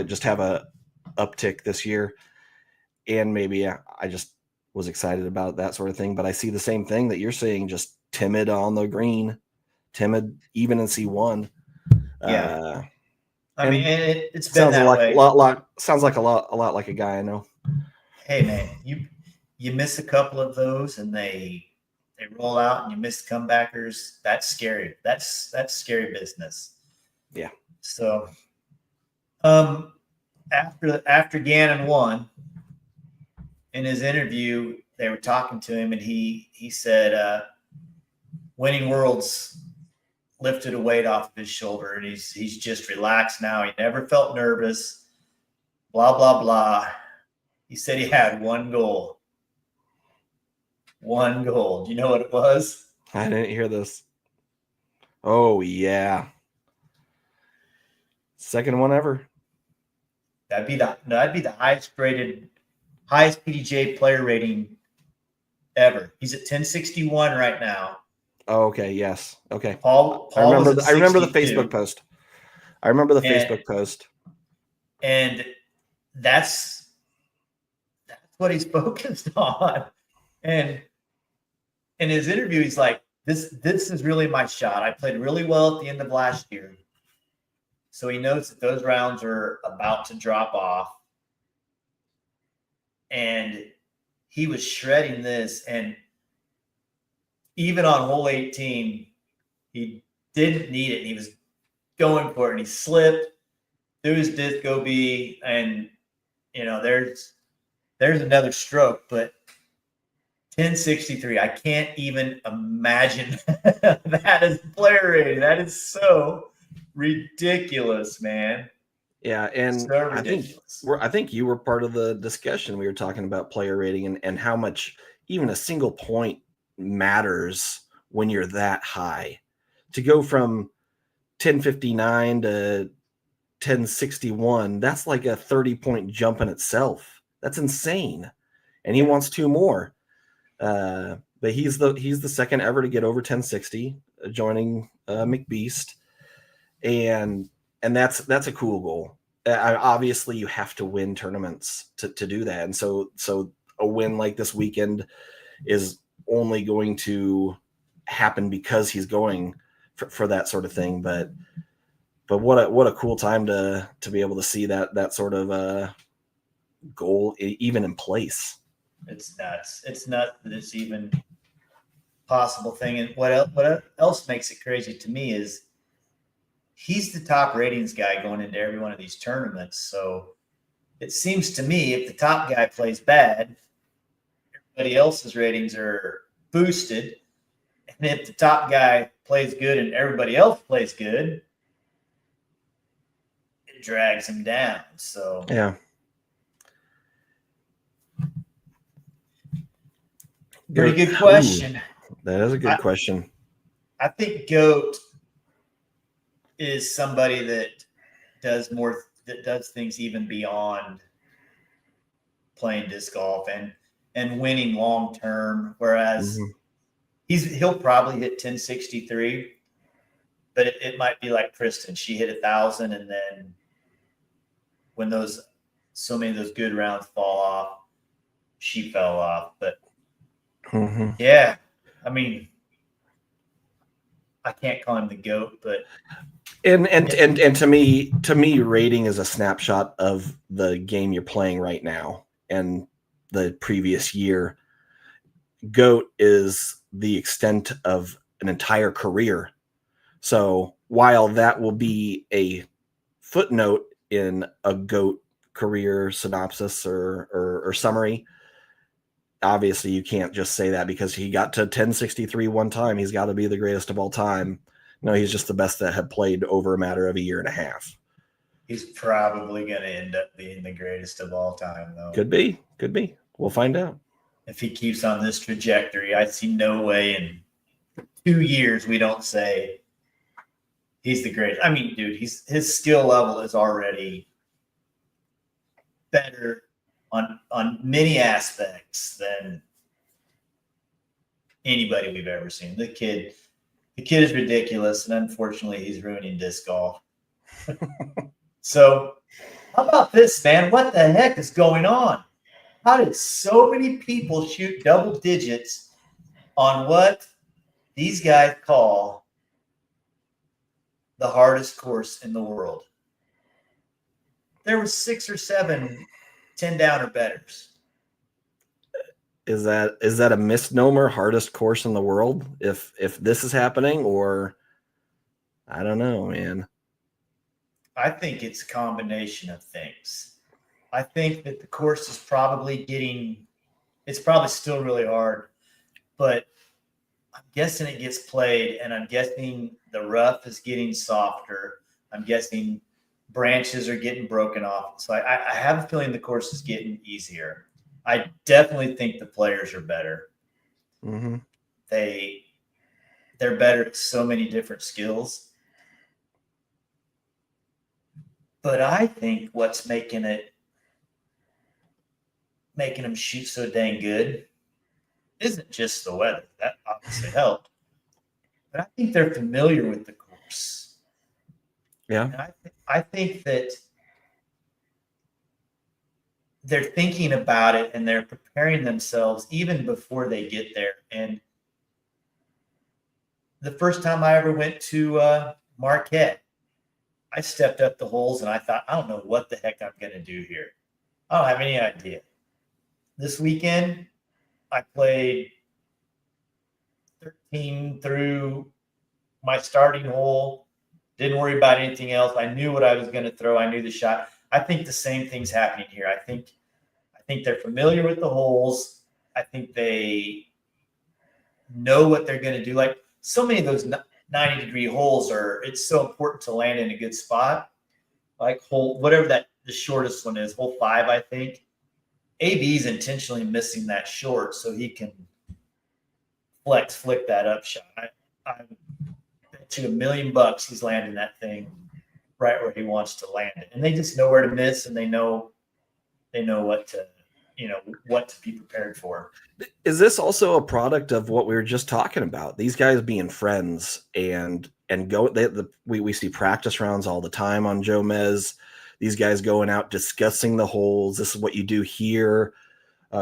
just have a uptick this year. And maybe I just was excited about that sort of thing. But I see the same thing that you're saying, just timid on the green, timid even in C1. Yeah. I mean, it's been that way. Sounds like a lot like a guy I know. Hey man, you miss a couple of those and they roll out, and you miss comebackers. That's scary. That's scary business. Yeah. So, after Gannon won, in his interview, they were talking to him, and he said, "Winning Worlds lifted a weight off of his shoulder, and he's just relaxed now. He never felt nervous. Blah, blah, blah. He said he had one goal. One goal. Do you know what it was? I didn't hear this. Oh, yeah. Second one ever. That'd be the highest PDJ player rating ever. He's at 1061 right now. Oh, okay. Yes. Okay. Paul I remember was the at Facebook 62. post. I remember the Facebook post. And that's what he's focused on. And in his interview, he's like, this is really my shot. I played really well at the end of last year. So he knows that those rounds are about to drop off. And he was shredding this. And even on hole 18, he didn't need it. And he was going for it. And he slipped, threw his disc OB. And, there's another stroke. But 1063, I can't even imagine that as player rating. That is so ridiculous, man. Yeah, and So ridiculous. I think you were part of the discussion. We were talking about player rating and how much even a single point matters when you're that high. To go from 1059 to 1061, that's like a 30-point jump in itself. That's insane. And he wants two more. But he's the second ever to get over 1060, joining McBeast. And that's a cool goal. Obviously, you have to win tournaments to do that, and so a win like this weekend is only going to happen because he's going for that sort of thing. But what a cool time to be able to see that sort of goal even in place. It's nuts. It's nuts that it's even possible thing. And what else makes it crazy to me is he's the top ratings guy going into every one of these tournaments. So it seems to me if the top guy plays bad, everybody else's ratings are boosted. And if the top guy plays good and everybody else plays good, it drags him down. So yeah. Pretty good question. Ooh, that is a good question. I think GOAT is somebody that does things even beyond playing disc golf and winning long term. Whereas he'll probably hit 1063, but it might be like Kristen. She hit 1,000, and then when so many of those good rounds fall off, she fell off. But yeah, I mean, I can't call him the GOAT, but and to me, rating is a snapshot of the game you're playing right now and the previous year. GOAT is the extent of an entire career. So while that will be a footnote in a GOAT career synopsis or summary, obviously you can't just say that because he got to 1063 one time. He's got to be the greatest of all time. No, he's just the best that had played over a matter of a year and a half. He's probably going to end up being the greatest of all time, though. Could be. We'll find out. If he keeps on this trajectory, I see no way in 2 years we don't say he's the greatest. I mean, dude, his skill level is already better on many aspects than anybody we've ever seen. The kid is ridiculous, and unfortunately, he's ruining disc golf. So, how about this, man? What the heck is going on? How did so many people shoot double digits on what these guys call the hardest course in the world? There were 6 or 7 10 down or betters. Is that a misnomer, hardest course in the world? If this is happening, or I don't know, man. I think it's a combination of things. I think that the course is probably it's probably still really hard, but I'm guessing it gets played, and I'm guessing the rough is getting softer. I'm guessing branches are getting broken off. So I have a feeling the course is getting easier. I definitely think the players are better. Mm-hmm. They're better at so many different skills. But I think what's making them shoot so dang good isn't just the weather. That obviously helped. But I think they're familiar with the course. Yeah. And I think that they're thinking about it and they're preparing themselves even before they get there. And the first time I ever went to Marquette, I stepped up the holes and I thought, I don't know what the heck I'm going to do here. I don't have any idea. This weekend, I played 13 through my starting hole. Didn't worry about anything else. I knew what I was going to throw. I knew the shot. I think the same thing's happening here. I think they're familiar with the holes. I think they know what they're going to do. Like so many of those 90-degree holes it's so important to land in a good spot. Like hole, whatever the shortest one is, hole 5, I think. AB's intentionally missing that short so he can flick that up shot. I bet you $1 million he's landing that thing right where he wants to land it. And they just know where to miss, and they know what to be prepared for. Is this also a product of what we were just talking about? These guys being friends and go. We see practice rounds all the time on Joe Mez. These guys going out discussing the holes. This is what you do here.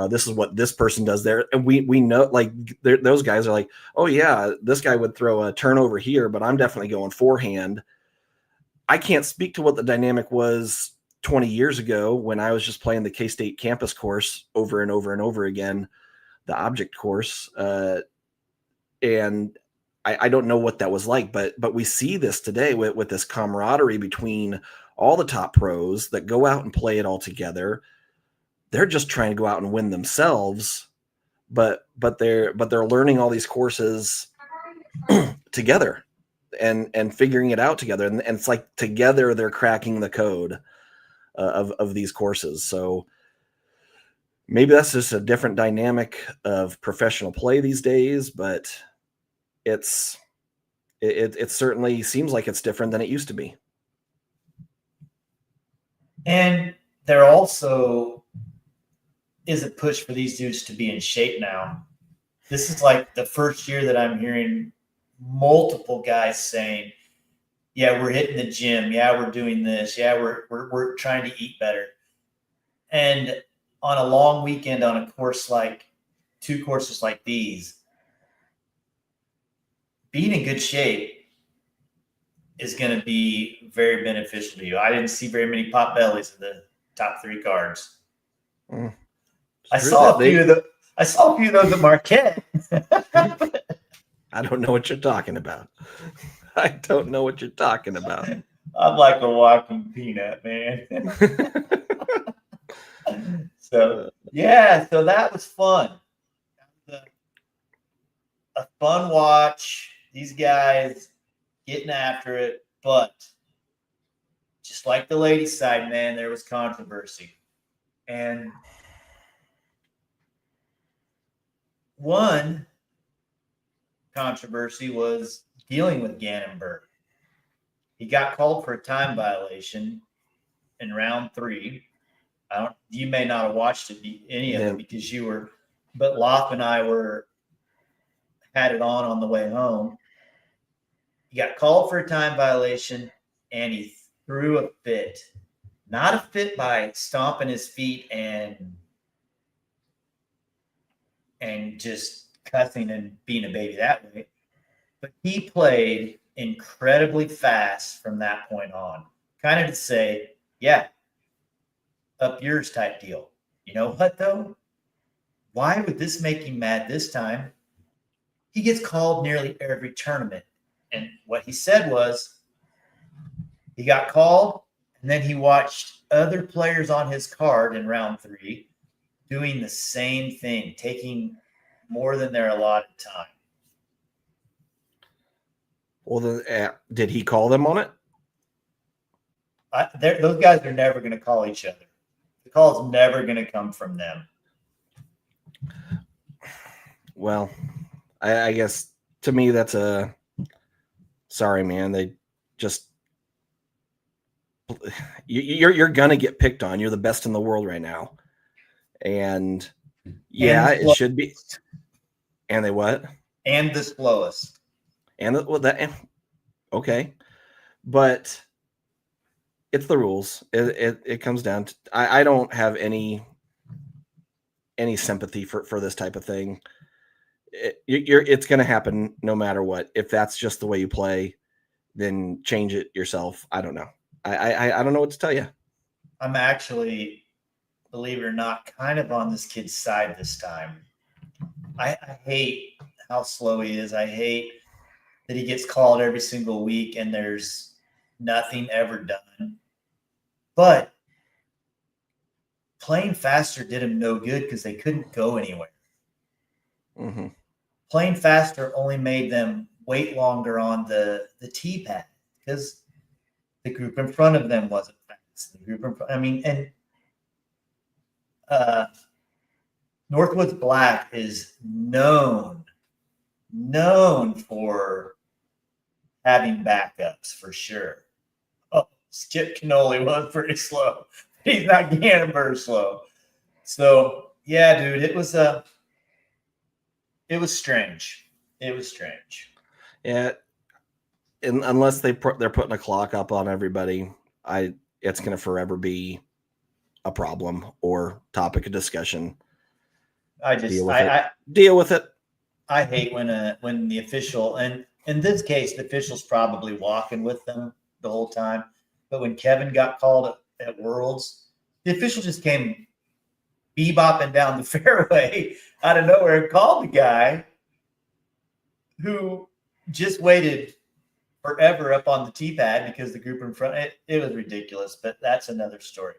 This is what this person does there. And we know, like, those guys are like, oh yeah, this guy would throw a turnover here, but I'm definitely going forehand. I can't speak to what the dynamic was 20 years ago when I was just playing the K-State campus course over and over and over again, the object course. And I don't know what that was like, but we see this today with this camaraderie between all the top pros that go out and play it all together. They're just trying to go out and win themselves, but they're learning all these courses together and figuring it out together. And it's like together they're cracking the code of these courses. So maybe that's just a different dynamic of professional play these days, but it certainly seems like it's different than it used to be. And there also is a push for these dudes to be in shape now. This is like the first year that I'm hearing multiple guys saying, yeah, we're hitting the gym. Yeah, we're doing this. Yeah, we're trying to eat better. And on a long weekend on a course like 2 courses like these, being in good shape is going to be very beneficial to you. I didn't see very many pot bellies in the top 3 cards. I saw a few of those at Marquette. I don't know what you're talking about. I don't know what you're talking about. I'm like a walking peanut, man. So that was fun. A fun watch. These guys getting after it, but just like the ladies' side, man, there was controversy. And one controversy was dealing with Gannonburg. He got called for a time violation in round 3. You may not have watched any of it because you were, but Laugh and I had it on the way home. He got called for a time violation and he threw a fit. Not a fit by stomping his feet and just cussing and being a baby that way. But he played incredibly fast from that point on. Kind of to say, yeah, up yours type deal. You know what, though? Why would this make him mad this time? He gets called nearly every tournament. And what he said was he got called, and then he watched other players on his card in round 3 doing the same thing, taking more than their allotted time. Well, did he call them on it? Those guys are never going to call each other. The call's never going to come from them. Well, I guess to me that's a sorry, man. They just you're gonna get picked on. You're the best in the world right now, and yeah, it should be. And they what? And the slowest. Okay, but it's the rules. It comes down to I don't have any sympathy for this type of thing. It's going to happen no matter what. If that's just the way you play, then change it yourself. I don't know. I don't know what to tell you. I'm actually, believe it or not, kind of on this kid's side this time. I hate how slow he is. I hate that he gets called every single week and there's nothing ever done. But playing faster did him no good because they couldn't go anywhere. Mm-hmm. Playing faster only made them wait longer on the tee pad because the group in front of them wasn't fast. The group in front, and Northwoods Black is known for having backups for sure. Oh, Skip Cannoli was pretty slow. He's not Gannon slow. So yeah, dude, it was strange. It was strange. Yeah, unless they're putting a clock up on everybody, it's going to forever be a problem or topic of discussion. Deal with it. I hate when the official, and in this case, the official's probably walking with them the whole time. But when Kevin got called at Worlds, the official just came bebopping down the fairway out of nowhere and called the guy who just waited forever up on the tee pad because the group in front, it was ridiculous, but that's another story.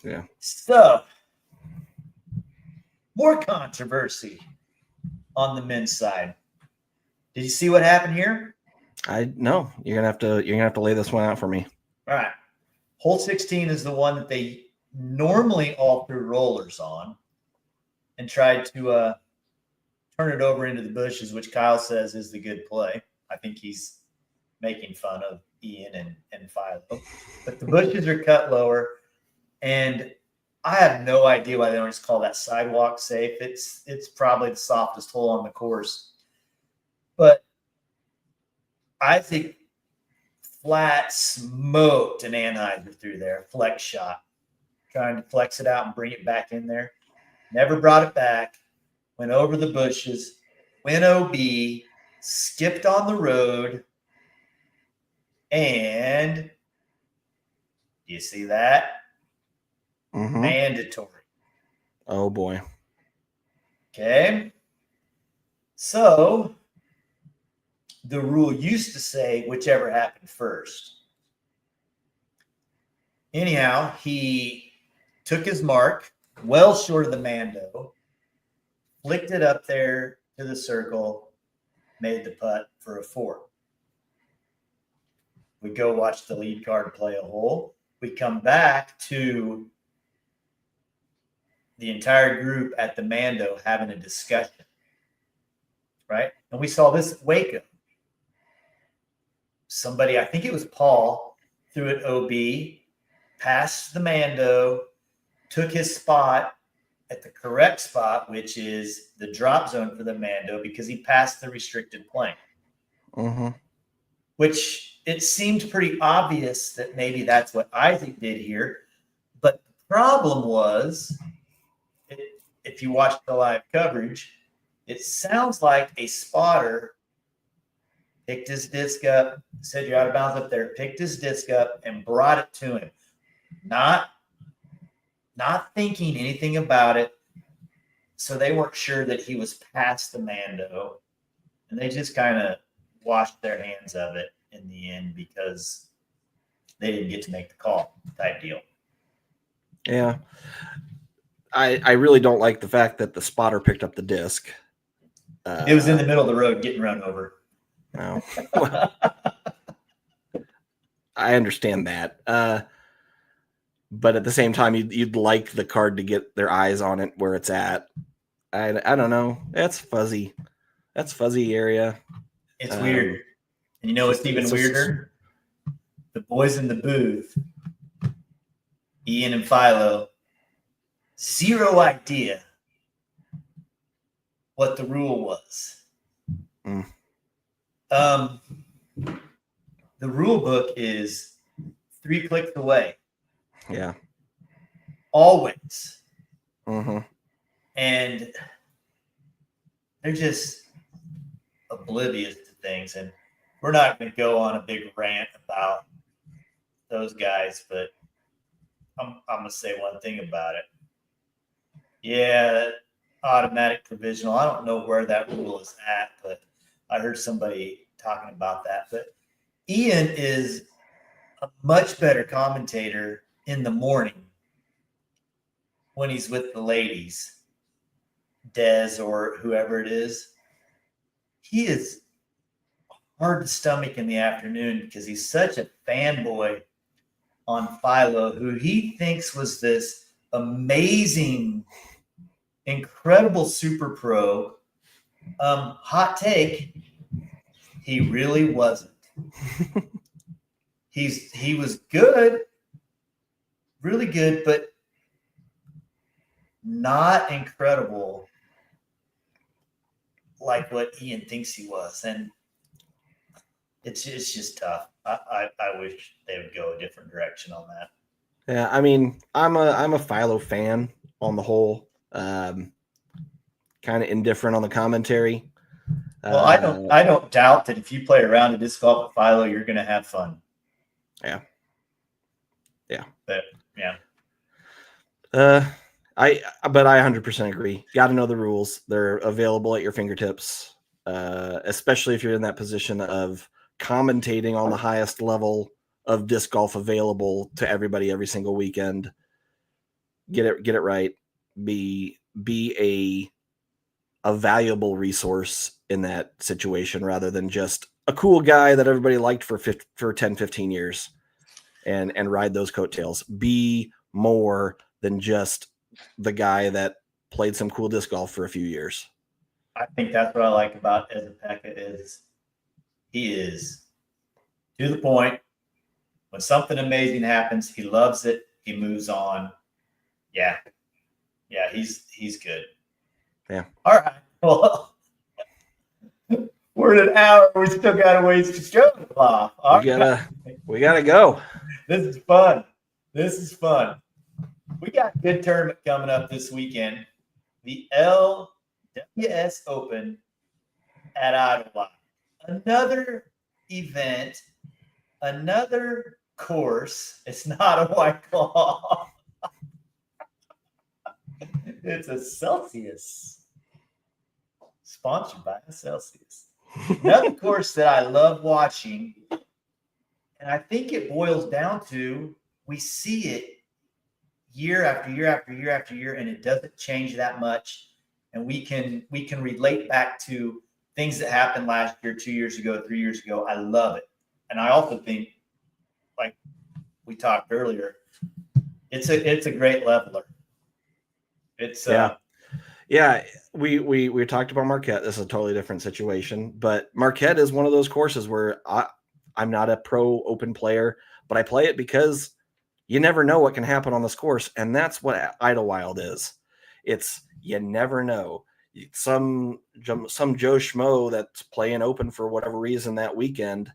Yeah. So, more controversy on the men's side. Did you see what happened here? No. You're gonna have to lay this one out for me. All right. Hole 16 is the one that they normally all threw rollers on and tried to turn it over into the bushes, which Kyle says is the good play. I think he's making fun of Ian and Philo. But the bushes are cut lower, and I have no idea why they don't just call that sidewalk safe. It's probably the softest hole on the course. But I think flat smoked an Anheuser through there, flex shot, trying to flex it out and bring it back in there. Never brought it back, went over the bushes, went OB, skipped on the road, and do you see that? Mm-hmm. Mandatory. Oh, boy. Okay. So the rule used to say whichever happened first. Anyhow, he took his mark well short of the Mando, flicked it up there to the circle, made the putt for a 4. We go watch the lead card play a hole. We come back to the entire group at the Mando having a discussion, right? And we saw this at Waco. Somebody, I think it was Paul, threw it OB, passed the Mando, took his spot at the correct spot, which is the drop zone for the Mando, because he passed the restricted plane. Mm-hmm. Which it seemed pretty obvious that maybe that's what Isaac did here. But the problem was, if you watch the live coverage, it sounds like a spotter picked his disc up, said you're out of bounds up there, picked his disc up and brought it to him. Not thinking anything about it. So they weren't sure that he was past the Mando. And they just kind of washed their hands of it in the end because they didn't get to make the call type deal. Yeah. I really don't like the fact that the spotter picked up the disc. It was in the middle of the road getting run over. No. I understand that. But at the same time, you'd like the card to get their eyes on it where it's at. I don't know. That's fuzzy. That's fuzzy area. It's weird. And you know what's even weirder? The boys in the booth, Ian and Philo, zero idea what the rule was. Mm. The rule book is 3 clicks away. Yeah. Always. Mm-hmm. And they're just oblivious to things. And we're not going to go on a big rant about those guys, but I'm going to say one thing about it. Yeah, automatic provisional. I don't know where that rule is at, but I heard somebody talking about that. But Ian is a much better commentator in the morning when he's with the ladies, Des or whoever it is. He is hard to stomach in the afternoon because he's such a fanboy on Philo, who he thinks was this amazing, incredible super pro. Hot take, he really wasn't. He was good, really good, but not incredible like what Ian thinks he was. And it's just tough. I wish they would go a different direction on that. Yeah, I mean, I'm a Philo fan on the whole. Kind of indifferent on the commentary. Well, I don't doubt that if you play around a disc golf with Philo, you're going to have fun. Yeah. But yeah. I 100% agree. Got to know the rules. They're available at your fingertips, especially if you're in that position of commentating on the highest level of disc golf available to everybody every single weekend. Get it right. Be a valuable resource in that situation rather than just a cool guy that everybody liked for 10, 15 years and ride those coattails. Be more than just the guy that played some cool disc golf for a few years. I think that's what I like about Ezapeka is he is to the point. When something amazing happens, he loves it. He moves on. Yeah, he's good. Yeah. All right. Well, we're at an hour. We still got a ways to show. We gotta go. This is fun. We got a good tournament coming up this weekend. The LWS Open at Idlewild. Another event, another course. It's not a White Claw. It's a Celsius. Sponsored by a Celsius. Another course that I love watching, and I think it boils down to we see it year after year after year after year, and it doesn't change that much. And we can relate back to things that happened last year, 2 years ago, 3 years ago. I love it. And I also think, like we talked earlier, it's a great leveler. It's yeah. We talked about Marquette. This is a totally different situation, but Marquette is one of those courses where I'm not a pro open player, but I play it because you never know what can happen on this course. And that's what Idlewild is. It's, you never know. Some Joe Schmo that's playing open for whatever reason that weekend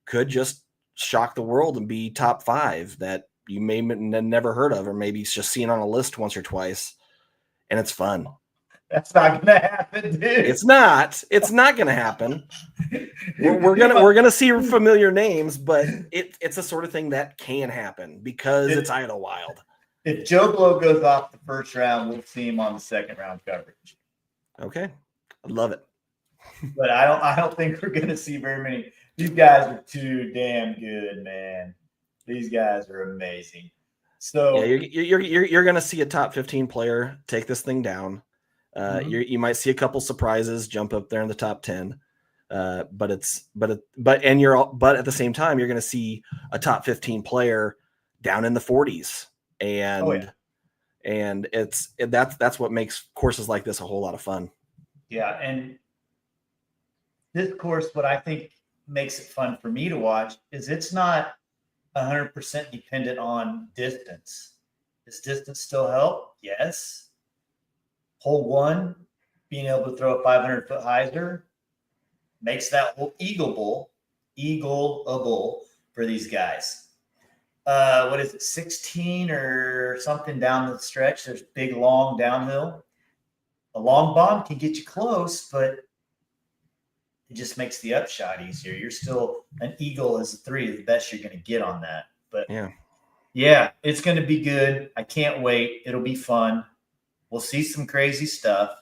could just shock the world and be top 5 that you may never heard of, or maybe it's just seen on a list once or twice. And it's fun. That's not going to happen, dude. It's not going to happen. We're gonna see familiar names, but it's a sort of thing that can happen because it's Idlewild. If Joe Blow goes off the first round, we'll see him on the second round coverage. Okay, I love it. But I don't think we're gonna see very many. These guys are too damn good, man. These guys are amazing. So yeah, you're gonna see a top 15 player take this thing down. You might see a couple surprises jump up there in the top 10, But at the same time, you're going to see a top 15 player down in the 40s, and that's what makes courses like this a whole lot of fun. Yeah, and this course, what I think makes it fun for me to watch is it's not 100% dependent on distance. Does distance still help? Yes. Hole 1, being able to throw a 500-foot hyzer makes that whole eagleable for these guys. What is it, 16 or something down the stretch? There's big, long downhill. A long bomb can get you close, but it just makes the upshot easier. You're still an eagle as a 3, the best you're going to get on that. But yeah, it's going to be good. I can't wait. It'll be fun. We'll see some crazy stuff.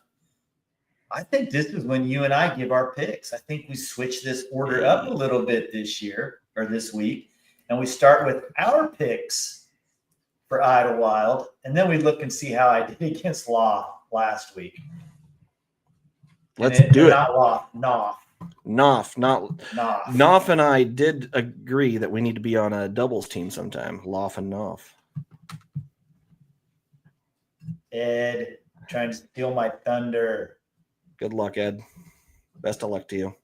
I think this is when you and I give our picks. I think we switch this order up a little bit this week, and we start with our picks for Idlewild, and then we look and see how I did against Law last week. Let's do it. Not Law, Knopf. Knopf and I did agree that we need to be on a doubles team sometime. Laugh and Knopf. Ed, trying to steal my thunder. Good luck, Ed. Best of luck to you.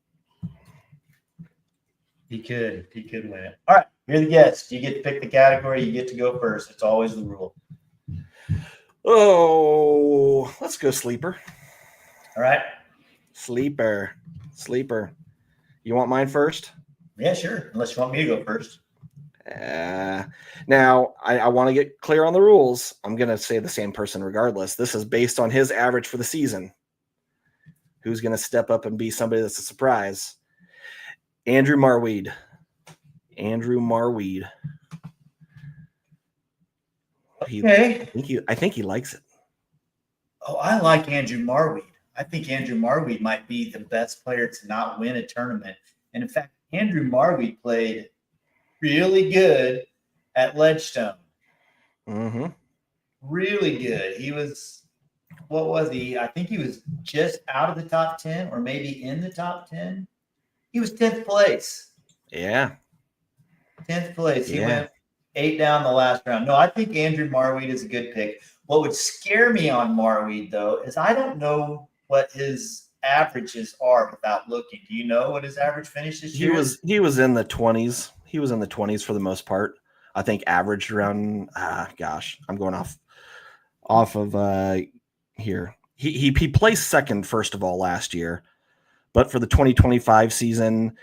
He could win it. All right, you're the guest. You get to pick the category. You get to go first. It's always the rule. Oh, let's go sleeper. All right. Sleeper. You want mine first? Yeah, sure. Unless you want me to go first. Now, I want to get clear on the rules. I'm going to say the same person regardless. This is based on his average for the season. Who's going to step up and be somebody that's a surprise? Andrew Marweed. Okay. I think he likes it. Oh, I like Andrew Marweed. I think Andrew Marweed might be the best player to not win a tournament. And in fact, Andrew Marweed played really good at Ledgestone. Mm-hmm. Really good. He was, what was he? I think he was just out of the top 10 or maybe in the top 10. He was 10th place. Yeah. 10th place. He went 8 down the last round. No, I think Andrew Marweed is a good pick. What would scare me on Marweed, though, is I don't know what his averages are without looking. Do you know what his average finish this year? He was in the 20s. He was in the 20s for the most part. I think averaged around. I'm going off of here. He placed second first of all last year, but for the 2025 season,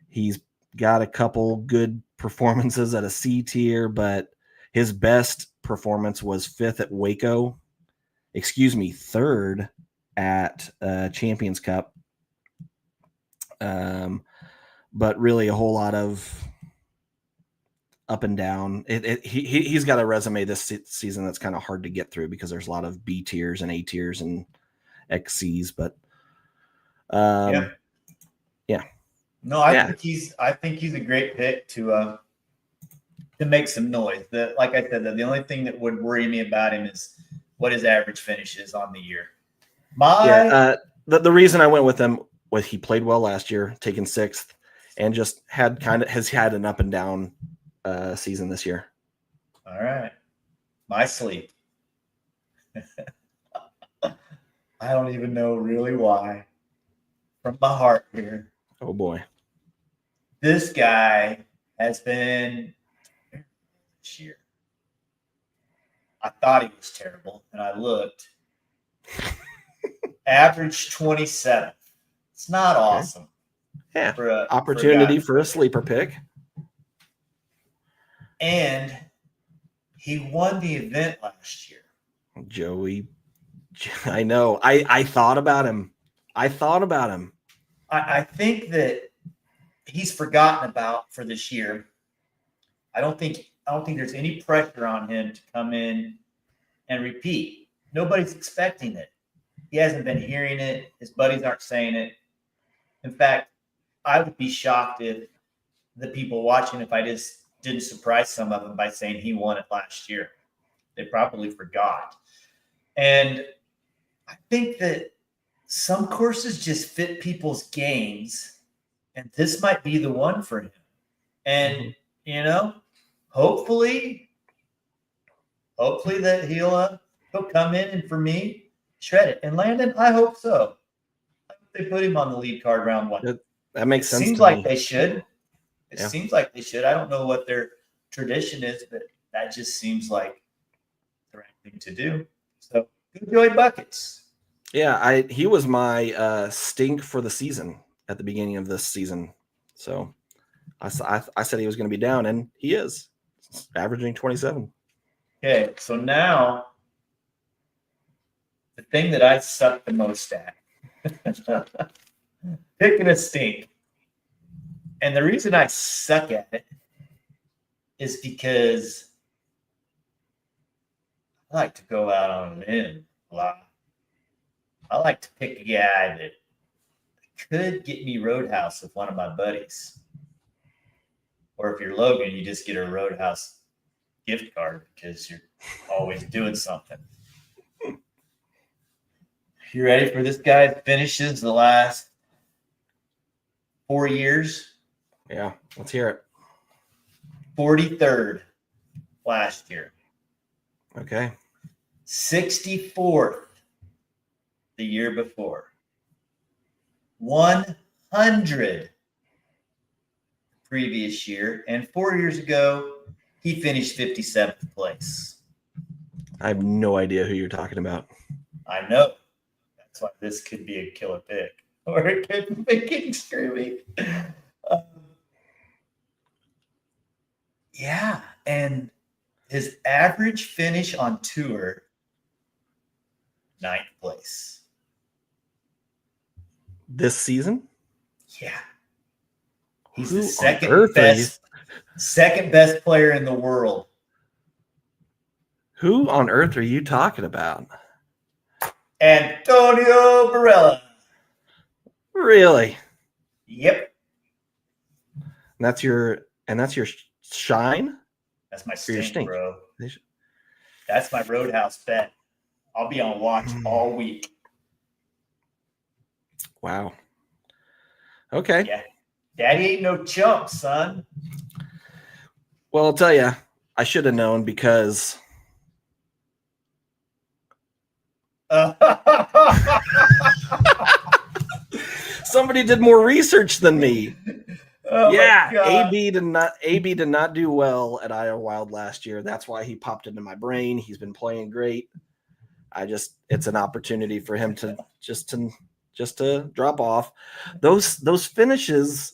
he's got a couple good performances at a C tier, but his best performance was 5th at Waco. Third at Champions Cup. But really a whole lot of up and down. He's got a resume this season that's kind of hard to get through because there's a lot of B tiers and A tiers and XCs, but yeah. No, I think he's a great pick to make some noise. Like I said, the only thing that would worry me about him is what his average finish is on the year. The reason I went with him was he played well last year, taking 6th, and just has had an up and down season this year. All right. My sleep. I don't even know really why. From my heart here. Oh, boy. This guy has been this year. I thought he was terrible, and I looked. Average 27th. It's not awesome. Yeah. Opportunity for a sleeper pick. And he won the event last year. Joey. I know. I thought about him. I think that he's forgotten about for this year. I don't think there's any pressure on him to come in and repeat. Nobody's expecting it. He hasn't been hearing it. His buddies aren't saying it. In fact, I would be shocked if the people watching, if I just didn't surprise some of them by saying he won it last year. They probably forgot. And I think that some courses just fit people's games And this might be the one for him. And, Mhm. Hopefully that he'll come in and for me shred it. And Landon, I hope so. I hope they put him on the lead card round 1. That makes It sense seems to like me. they should. It Yeah. seems like they should. I don't know what their tradition is, but that just seems like the right thing to do. So good Joey Buckets. Yeah, he was my stink for the season at the beginning of this season. So I said he was going to be down, and he is, averaging 27. Okay, so now the thing that I suck the most at, picking a stink. And the reason I suck at it is because I like to go out on a limb a lot. I like to pick a guy that could get me Roadhouse with one of my buddies. Or if you're Logan, you just get a Roadhouse gift card because you're always doing something. You ready for this guy finishes the last 4 years? Yeah, let's hear it. 43rd last year. Okay. 64th the year before. 100 previous year. And 4 years ago, he finished 57th place. I have no idea who you're talking about. I know. That's why this could be a killer pick. Or it could be getting screwy. Yeah. And his average finish on tour, 9th place. This season? Yeah. He's Who the second best player in the world. Who on earth are you talking about? Antonio Barella. Really? Yep. And that's your shine? That's my Or your stink, bro. They should- That's my Roadhouse bet. I'll be on watch all week. Wow. Okay. Yeah. Daddy ain't no chump, son. Well, I'll tell you, I should have known because somebody did more research than me. Oh yeah, my God. AB did not do well at Idlewild last year. That's why he popped into my brain. He's been playing great. It's an opportunity for him to just to drop off. Those finishes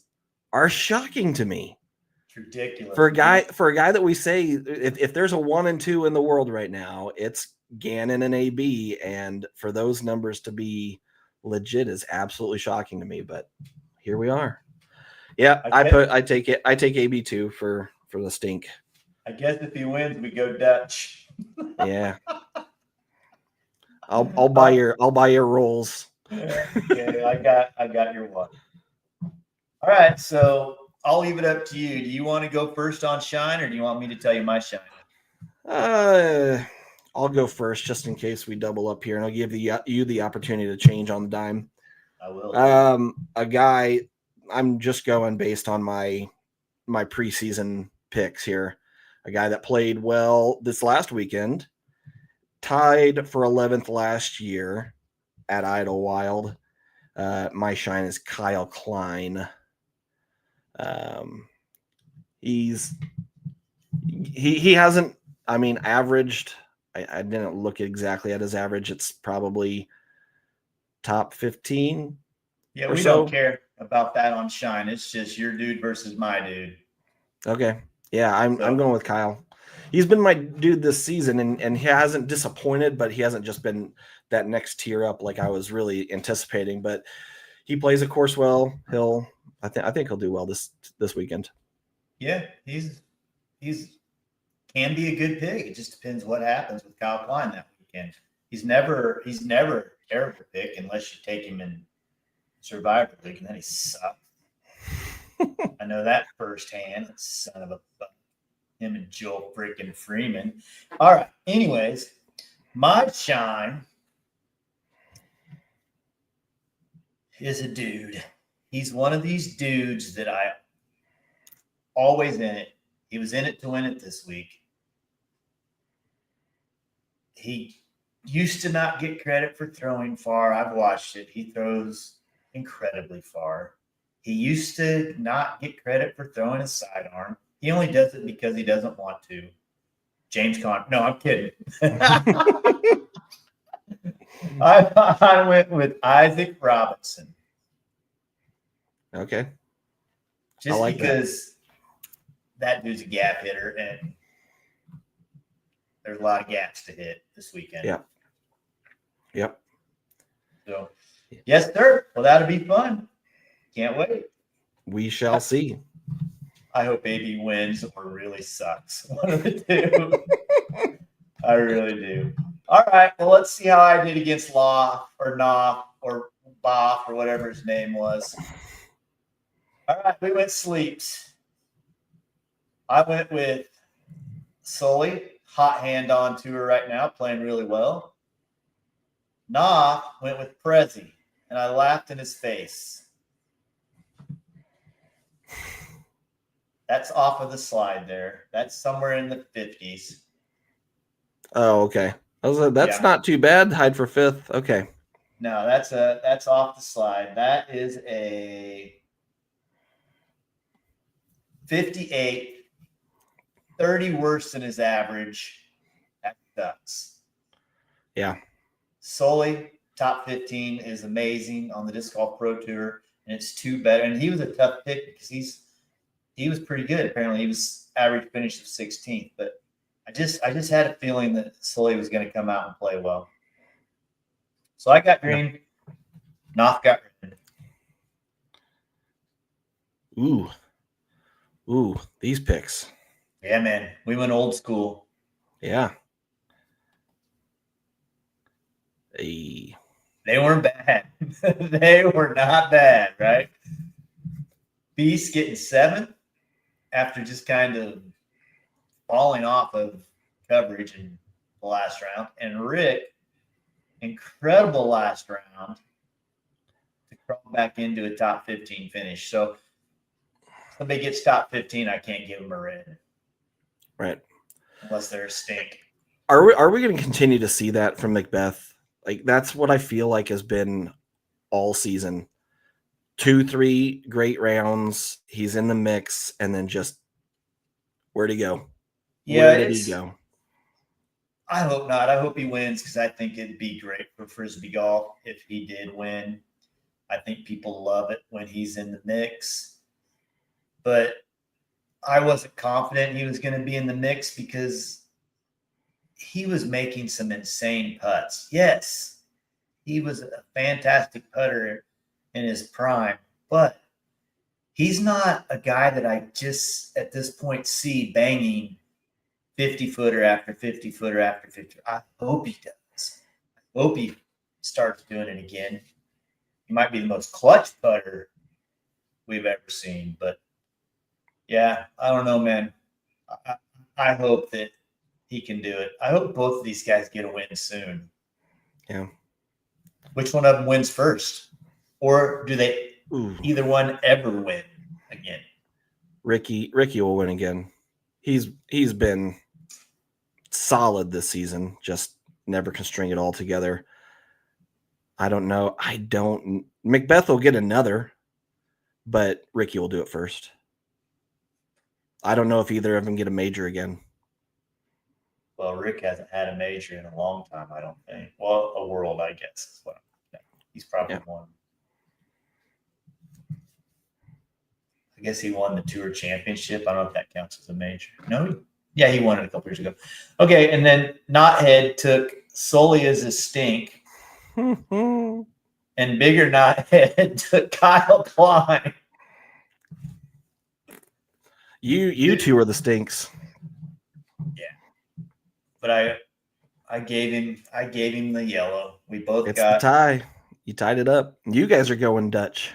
are shocking to me. It's ridiculous. For a guy that we say if there's a 1 and 2 in the world right now, it's Gannon and AB, and for those numbers to be legit is absolutely shocking to me. But here we are. Yeah, I take AB too for the stink. I guess if he wins, we go Dutch. Yeah. I'll buy your rolls. Okay, I got your one. All right, so I'll leave it up to you. Do you want to go first on shine, or do you want me to tell you my shine? I'll go first just in case we double up here, and I'll give you the opportunity to change on the dime. I will. A guy, I'm just going based on my preseason picks here. A guy that played well this last weekend, tied for 11th last year at Idlewild. My shine is Kyle Klein. He hasn't, averaged. I didn't look exactly at his average. It's probably top 15. Yeah, we don't care about that on shine. It's just your dude versus my dude. Okay. Yeah, I'm going with Kyle. He's been my dude this season, and he hasn't disappointed, but he hasn't just been that next tier up like I was really anticipating. But he plays a course well. I think he'll do well this weekend. Yeah, he's can be a good pick. It just depends what happens with Kyle Klein that weekend. He's never a terrible pick unless you take him in Survivor League, and then he sucks. I know that firsthand. Son of a fuck. Him and Joel freaking Freeman. All right. Anyways, my shine is a dude. he's one of these dudes that I always in it. He was in it to win it this week. He used to not get credit for throwing far. I've watched it. He throws incredibly far. He used to not get credit for throwing a sidearm. He only does it because he doesn't want to. James Conner. No, I'm kidding. I went with Isaac Robinson. Okay. Just like because that dude's a gap hitter, and there's a lot of gaps to hit this weekend. Yeah. Yep. So, yes, sir. Well, that'll be fun. Can't wait. We shall see. I hope AB wins or really sucks. One of the two. I really do. All right. Well, let's see how I did against Law or Knopf or Boff or whatever his name was. All right. We went sleeps. I went with Sully, hot hand on tour right now, playing really well. Knopf went with Prezi, and I laughed in his face. That's off of the slide there. That's somewhere in the 50s. Oh, okay. That's not too bad. Tied for 5th. Okay. No, that's off the slide. That is a 58, 30 worse than his average. That sucks. Yeah. Sully, top 15 is amazing on the Disc Golf Pro Tour, and it's 2 better. And he was a tough pick because he was pretty good. Apparently, he was average finish of 16th. But I just had a feeling that Sully was going to come out and play well. So I got green. Knopf got red. Ooh, these picks. Yeah, man. We went old school. Yeah. Hey. They weren't bad. They were not bad, right? Beast getting 7 after just kind of falling off of coverage in the last round. And Rick, incredible last round to crawl back into a top 15 finish. So if somebody gets top 15, I can't give them a red. Right. Unless they're a stink. Are we going to continue to see that from Macbeth? Like, that's what I feel like has been all season. 2-3 great rounds. He's in the mix, and then just where'd he go? Yeah, where did he go? I hope not. I hope he wins because I think it'd be great for Frisbee golf if he did win. I think people love it when he's in the mix. But I wasn't confident he was going to be in the mix because he was making some insane putts. Yes, he was a fantastic putter in his prime, but he's not a guy that I just at this point see banging 50-footer after 50-footer after 50. I hope he does. I hope he starts doing it again. He might be the most clutch putter we've ever seen, but yeah, I don't know, man. I hope that he can do it. I hope both of these guys get a win soon. Yeah. Which one of them wins first? Or do they either one ever win again? Ricky will win again. He's been solid this season, just never can string it all together. I don't know. Macbeth will get another, but Ricky will do it first. I don't know if either of them get a major again. Well, Rick hasn't had a major in a long time, I don't think. Well, a world, I guess. Is what he's probably won. I guess he won the Tour Championship. I don't know if that counts as a major. No? Yeah, he won it a couple years ago. Okay, and then Knothead took Sully as a stink. And Bigger Knothead took Kyle Klein. You two are the stinks. Yeah. But I gave him the yellow. We both it's got the tie. You tied it up. You guys are going Dutch.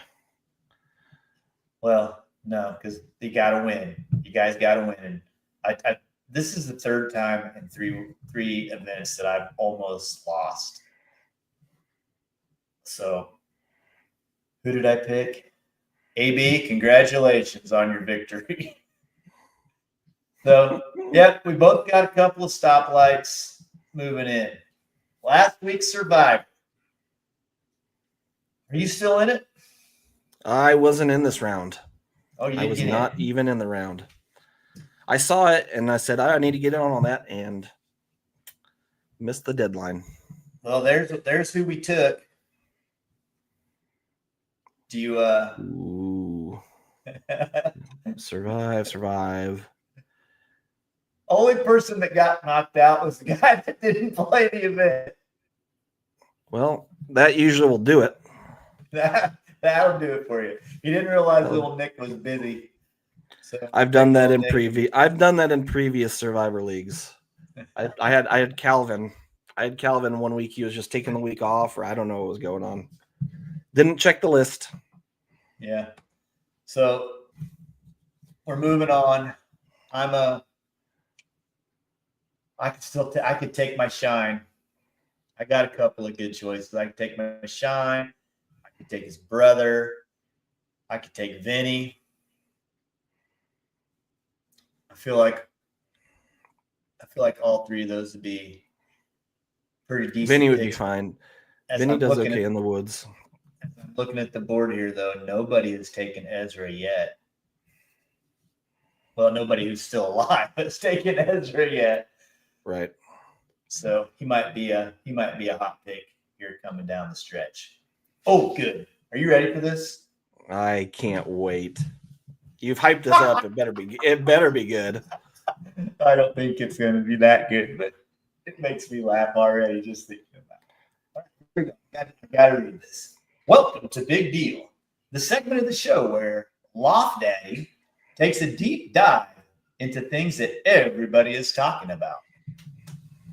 Well, no, because you gotta win. You guys gotta win. And this is the third time in three events that I've almost lost. So who did I pick? AB, congratulations on your victory. So, yep, we both got a couple of stoplights moving in. Last week's Survivor. Are you still in it? I wasn't in this round. Oh, you I didn't was get not in. even in the round. I saw it and I said, I need to get in on that, and missed the deadline. Well, there's who we took. Do you Ooh. Survive. Only person that got knocked out was the guy that didn't play the event. Well, that usually will do it. That'll do it for you. You didn't realize little Nick was busy. So I've done that in previous Survivor leagues. I had Calvin. I had Calvin 1 week. He was just taking the week off, or I don't know what was going on. Didn't check the list. Yeah. So we're moving on. I could take my shine. I got a couple of good choices. I could take my shine. I could take his brother. I could take Vinny. I feel like all three of those would be pretty decent. Vinny would be fine. Vinny does okay in the woods. I'm looking at the board here, though. Nobody has taken Ezra yet. Well, nobody who's still alive has taken Ezra yet. Right. So he might be a hot pick here coming down the stretch. Oh, good. Are you ready for this? I can't wait. You've hyped this up. It better be good. I don't think it's going to be that good, but it makes me laugh already just thinking about it. I got to read this. Welcome to Big Deal, the segment of the show where Laugh Daddy takes a deep dive into things that everybody is talking about.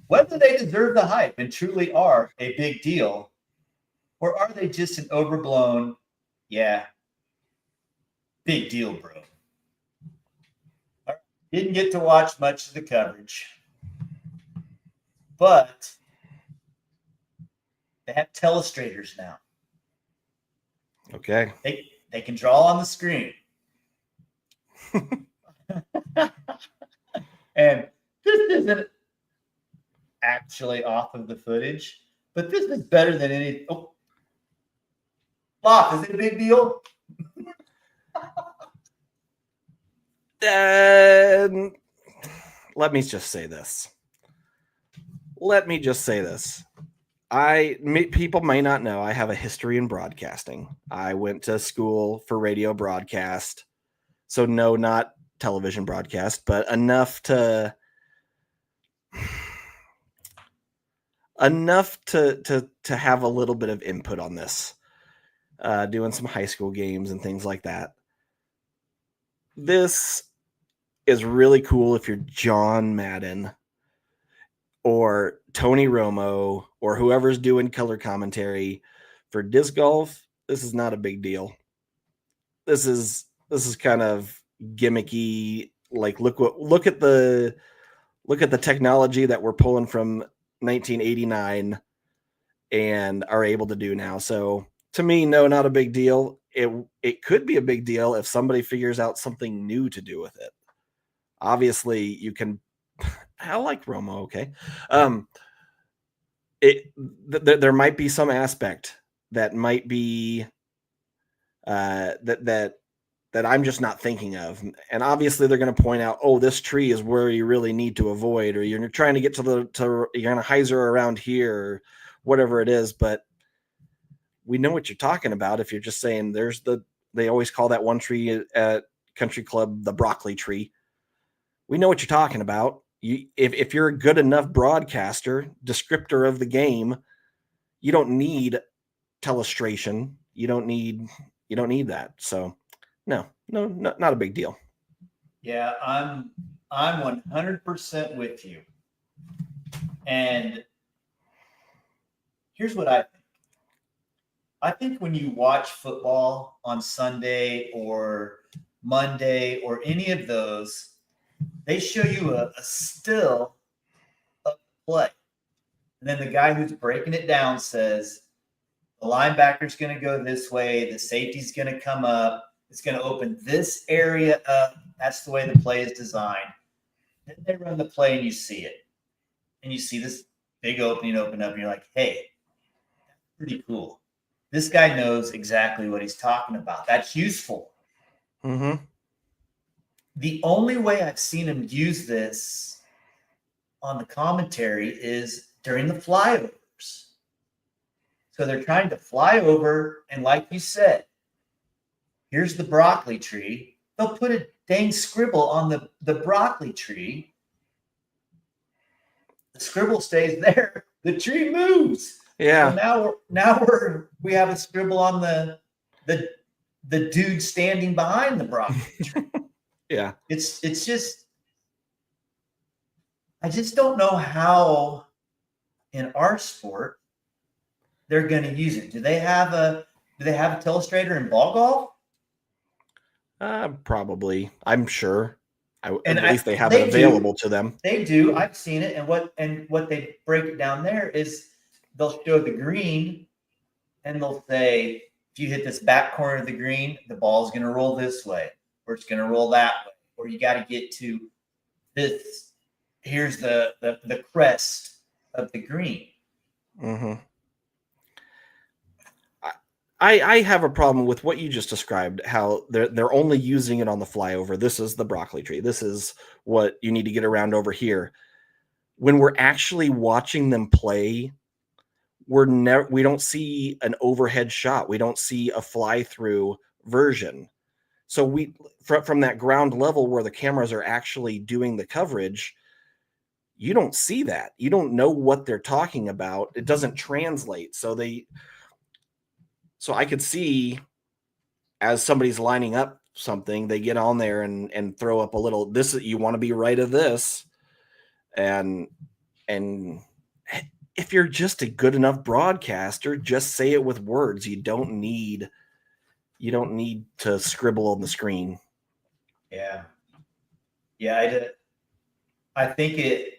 Whether they deserve the hype and truly are a big deal, or are they just an overblown, big deal, bro? Didn't get to watch much of the coverage, but they have telestrators now. Okay. They can draw on the screen. And this isn't actually off of the footage, but this is better than any. Oh, Laugh, is it a big deal? Let me just say this. People may not know I have a history in broadcasting. I went to school for radio broadcast, so no, not television broadcast, but enough to have a little bit of input on this, doing some high school games and things like that. This is really cool if you're John Madden or Tony Romo or whoever's doing color commentary for disc golf. This is not a big deal. This is kind of gimmicky. Like, look at the technology that we're pulling from 1989 and are able to do now. So to me, no, not a big deal. It could be a big deal if somebody figures out something new to do with it. Obviously, you can. I like Romo. Okay, there might be some aspect that might be that I'm just not thinking of, and obviously they're going to point out, oh, this tree is where you really need to avoid, or you're trying to get to you're going to hyzer around here, or whatever it is. But we know what you're talking about. If you're just saying they always call that one tree at Country Club the broccoli tree. We know what you're talking about. If you're a good enough broadcaster, descriptor of the game, you don't need telestration. You don't need that. So no, not a big deal. Yeah, I'm 100% with you. And here's what I think. I think when you watch football on Sunday or Monday or any of those, they show you a still of play. And then the guy who's breaking it down says, the linebacker's going to go this way, the safety's going to come up, It's going to open this area up. That's the way the play is designed. Then they run the play and you see it. And you see this big opening open up and you're like, hey, that's pretty cool. This guy knows exactly what he's talking about. That's useful. Mm-hmm. The only way I've seen him use this on the commentary is during the flyovers. So they're trying to fly over, and like you said, here's the broccoli tree. They'll put a dang scribble on the broccoli tree. The scribble stays there. The tree moves. Yeah. So now we have a scribble on the dude standing behind the broccoli tree. Yeah. It's just, I just don't know how in our sport they're going to use it. Do they have a telestrator in ball golf? Probably. I'm sure. And at least they have it available to them. They do. I've seen it. And what they break it down there is they'll show the green and they'll say, if you hit this back corner of the green, the ball's going to roll this way, or it's going to roll that way, or you got to get to this. Here's the crest of the green. Mm-hmm. I have a problem with what you just described, how they're only using it on the flyover. This is the broccoli tree. This is what you need to get around over here. When we're actually watching them play, we don't see an overhead shot. We don't see a fly-through version. So from that ground level where the cameras are actually doing the coverage, you don't see that. You don't know what they're talking about. It doesn't translate. So I could see as somebody's lining up something, they get on there and throw up a little, this, you want to be right of this. And if you're just a good enough broadcaster, just say it with words. You don't need to scribble on the screen. Yeah. Yeah. I think it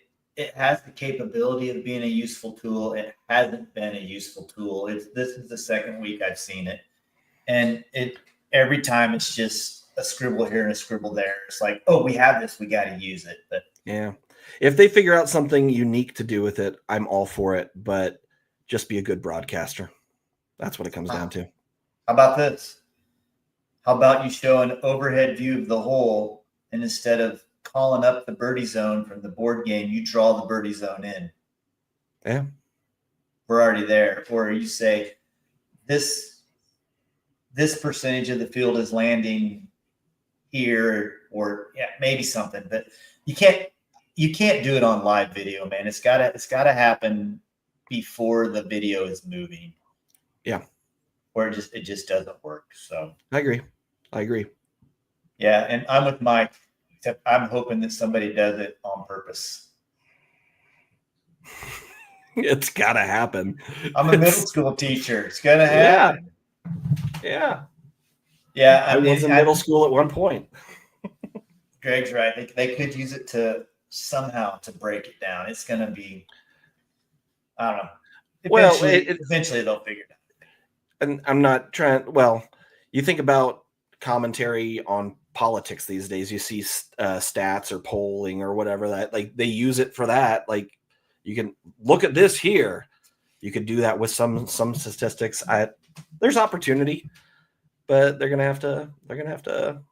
has the capability of being a useful tool. It hasn't been a useful tool. This is the second week I've seen it. And every time it's just a scribble here and a scribble there. It's like, oh, we have this, we got to use it. But yeah, if they figure out something unique to do with it, I'm all for it, but just be a good broadcaster. That's what it comes down to. How about this? How about you show an overhead view of the hole, and instead of calling up the birdie zone from the board game, you draw the birdie zone in. Yeah. We're already there. Or you say, this percentage of the field is landing here, or yeah, maybe something. But you can't do it on live video, man. It's gotta happen before the video is moving. Yeah. Or it just doesn't work. So I agree. Yeah, and I'm with Mike. Except I'm hoping that somebody does it on purpose. It's gotta happen. I'm a middle school teacher. It's gonna happen. Yeah. I was in middle school at one point. Greg's right. They could use it to somehow to break it down. It's gonna be, I don't know. Eventually they'll figure it out. And I'm not trying. Well, you think about commentary on politics these days. You see stats or polling or whatever that, like, they use it for that. Like, you can look at this here. You could do that with some statistics. There's opportunity, but they're gonna have to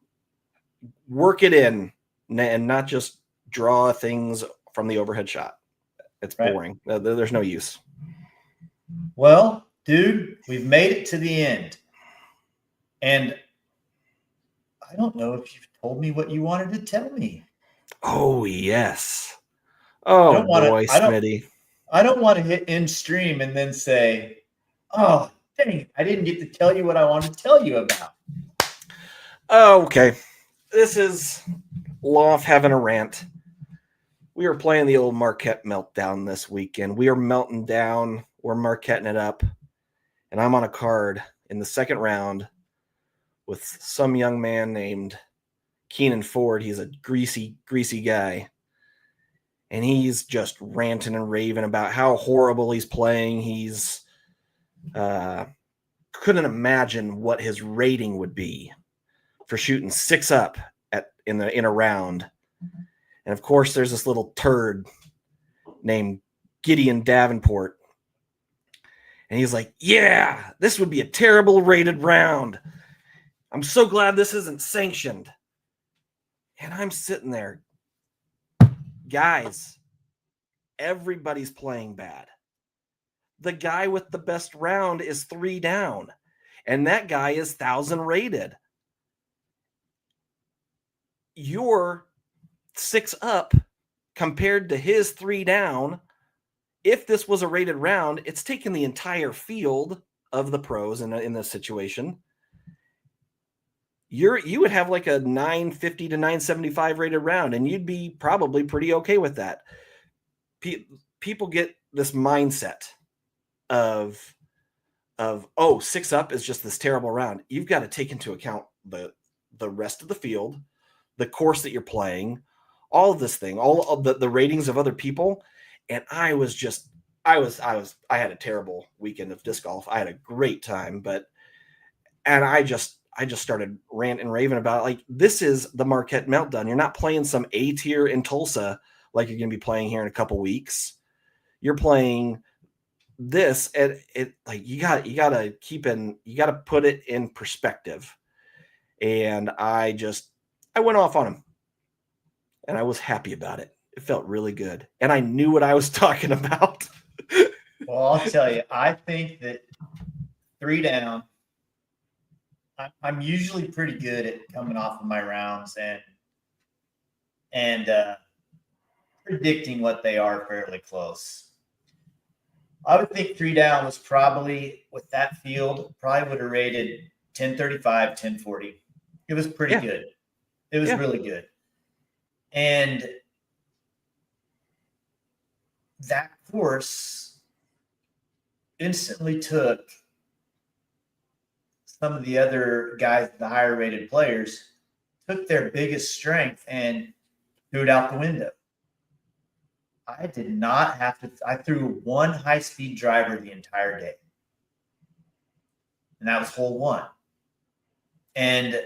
work it in and not just draw things from the overhead shot. It's boring. Right. There's no use. Well, dude, we've made it to the end, and I don't know if you've told me what you wanted to tell me. Oh, yes. Oh, boy, Smitty. I don't want to hit end stream and then say, oh, dang it, I didn't get to tell you what I wanted to tell you about. Oh, okay. This is Laugh having a rant. We are playing the old Marquette meltdown this weekend. We are melting down. We're Marquetting it up. And I'm on a card in the second round with some young man named Keenan Ford. He's a greasy guy. And he's just ranting and raving about how horrible he's playing. He's couldn't imagine what his rating would be. for shooting 6 up in a round. And of course, there's this little turd named Gideon Davenport. And he's like, yeah, this would be a terrible rated round. I'm so glad this isn't sanctioned. And I'm sitting there. Guys, everybody's playing bad. The guy with the best round is 3 down. And that guy is 1,000 rated. You're 6 up compared to his 3 down. If this was a rated round, it's taken the entire field of the pros in this situation. You would have like a 950 to 975 rated round, and you'd be probably pretty okay with that. People get this mindset of 6 up is just this terrible round. You've got to take into account the rest of the field, the course that you're playing, all of this thing, all of the ratings of other people. And I had a terrible weekend of disc golf. I had a great time, and I just started ranting and raving about it. Like, this is the Marquette meltdown. You're not playing some A tier in Tulsa like you're going to be playing here in a couple weeks. You're playing this, and you got to put it in perspective. And I went off on him, and I was happy about it. It felt really good, and I knew what I was talking about. Well, I'll tell you, I think that 3 down, I'm usually pretty good at coming off of my rounds and predicting what they are fairly close. I would think 3 down was probably, with that field, probably would have rated 1035, 1040. It was pretty good. It was really good. And that course instantly took some of the other guys, the higher rated players, took their biggest strength and threw it out the window. I did not have to. I threw one high-speed driver the entire day. And that was hole 1. And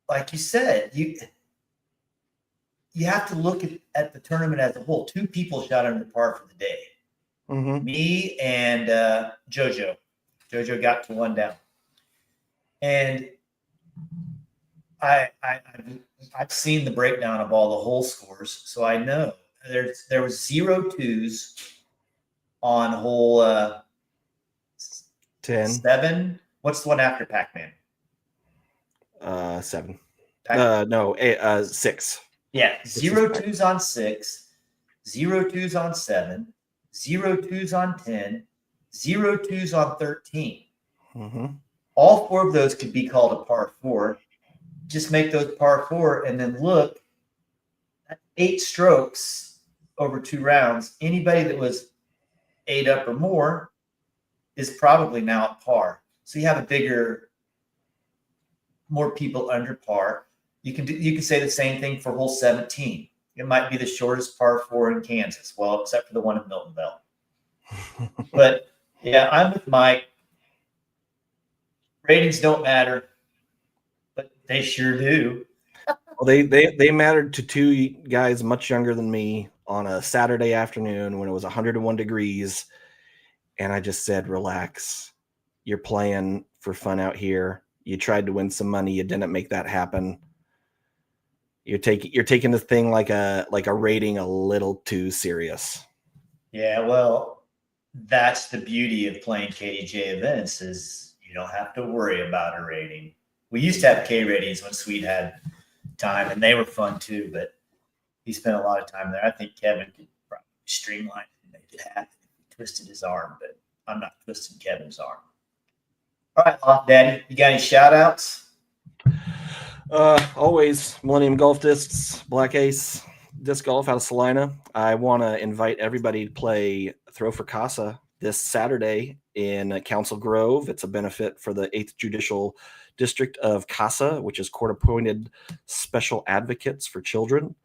like you said, you have to look at the tournament as a whole. 2 people shot under par for the day. Mm-hmm. Me and JoJo. JoJo got to 1 down. And I've seen the breakdown of all the hole scores, so I know there was 0 twos on hole 10. 7. What's the one after Pac-Man? 7. Pac- 6. Yeah, 0 twos on 6, 0 twos on 7, 0 twos on 10, 0 twos on 13. Mm-hmm. All 4 of those could be called a par 4. Just make those par 4 and then look at 8 strokes over 2 rounds. Anybody that was 8 up or more is probably now at par. So you have more people under par. You can say the same thing for hole 17. It might be the shortest par 4 in Kansas. Well, except for the one in Miltonville. But yeah, I'm with Mike. Ratings don't matter, but they sure do. Well, they mattered to 2 guys much younger than me on a Saturday afternoon when it was 101 degrees. And I just said, relax. You're playing for fun out here. You tried to win some money. You didn't make that happen. You're taking this thing like a rating a little too serious. Yeah, well, that's the beauty of playing KDJ events is you don't have to worry about a rating. We used to have K ratings when Sweet had time, and they were fun too, but he spent a lot of time there. I think Kevin could probably streamline it and make it happen if he twisted his arm, but I'm not twisting Kevin's arm. All right, Loft Daddy, you got any shout outs? Always Millennium Golf Discs, Black Ace Disc Golf out of Salina. I want to invite everybody to play Throw for Casa this Saturday in Council Grove. It's a benefit for the 8th Judicial District of CASA, which is court-appointed special advocates for children.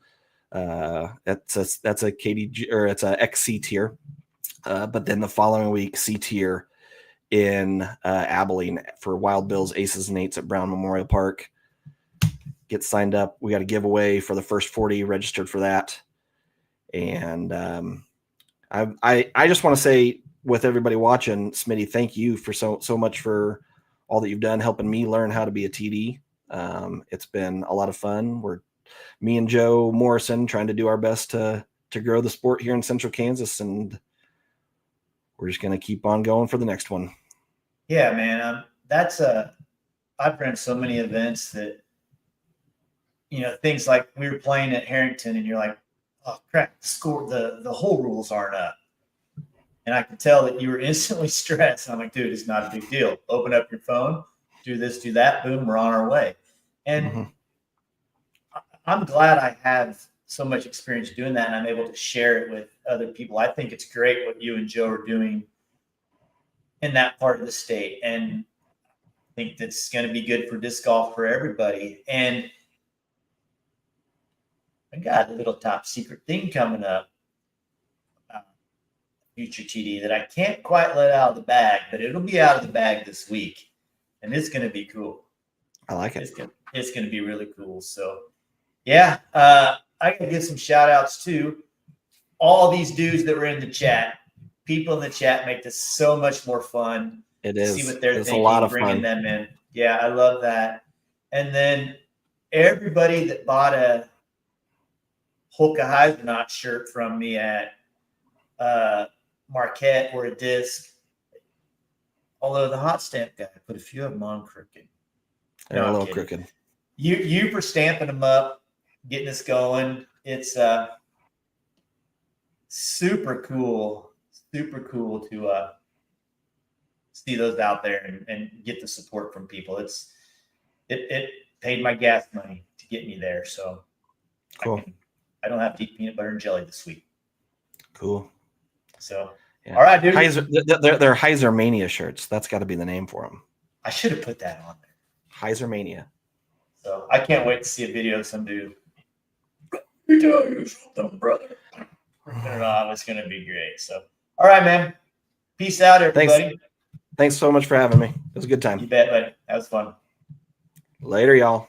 That's a KDG, or it's a XC tier. But then the following week, C tier in Abilene for Wild Bills, Aces, and Eights at Brown Memorial Park. get signed up. We got a giveaway for the first 40 registered for that. And I just want to say, with everybody watching, Smitty, thank you for so much for all that you've done helping me learn how to be a TD. It's been a lot of fun. Me and Joe Morrison trying to do our best to grow the sport here in Central Kansas, and we're just going to keep on going for the next one. Yeah, man. I've run so many events that, things like we were playing at Harrington and you're like, oh crap, the whole rules aren't up. And I could tell that you were instantly stressed. I'm like, dude, it's not a big deal. Open up your phone, do this, do that, boom, we're on our way. And I'm glad I have so much experience doing that and I'm able to share it with other people. I think it's great what you and Joe are doing in that part of the state. And I think that's going to be good for disc golf for everybody. And I got a little top secret thing coming up, future TD, that I can't quite let out of the bag, but it'll be out of the bag this week. And it's going to be cool. I like it. It's going to be really cool. So, yeah, I got to give some shout outs to all these dudes that were in the chat. People in the chat make this so much more fun. It is. See what they're it's thinking, a lot of bringing fun. them in. Yeah, I love that. And then everybody that bought a Holka Heisenot shirt from me at Marquette or a disc, although the hot stamp guy put a few of them on crooked. They're a little crooked. You for stamping them up, getting us going. It's super cool to see those out there and get the support from people. It paid my gas money to get me there. So cool. I don't have to eat peanut butter and jelly this week. Cool. So, yeah. All right, dude. They're Heiser Mania shirts. That's got to be the name for them. I should have put that on there. Heiser Mania. So I can't wait to see a video of some dude. You tell you something, brother. It's going to be great. So, all right, man. Peace out, everybody. Thanks so much for having me. It was a good time. You bet, buddy. That was fun. Later, y'all.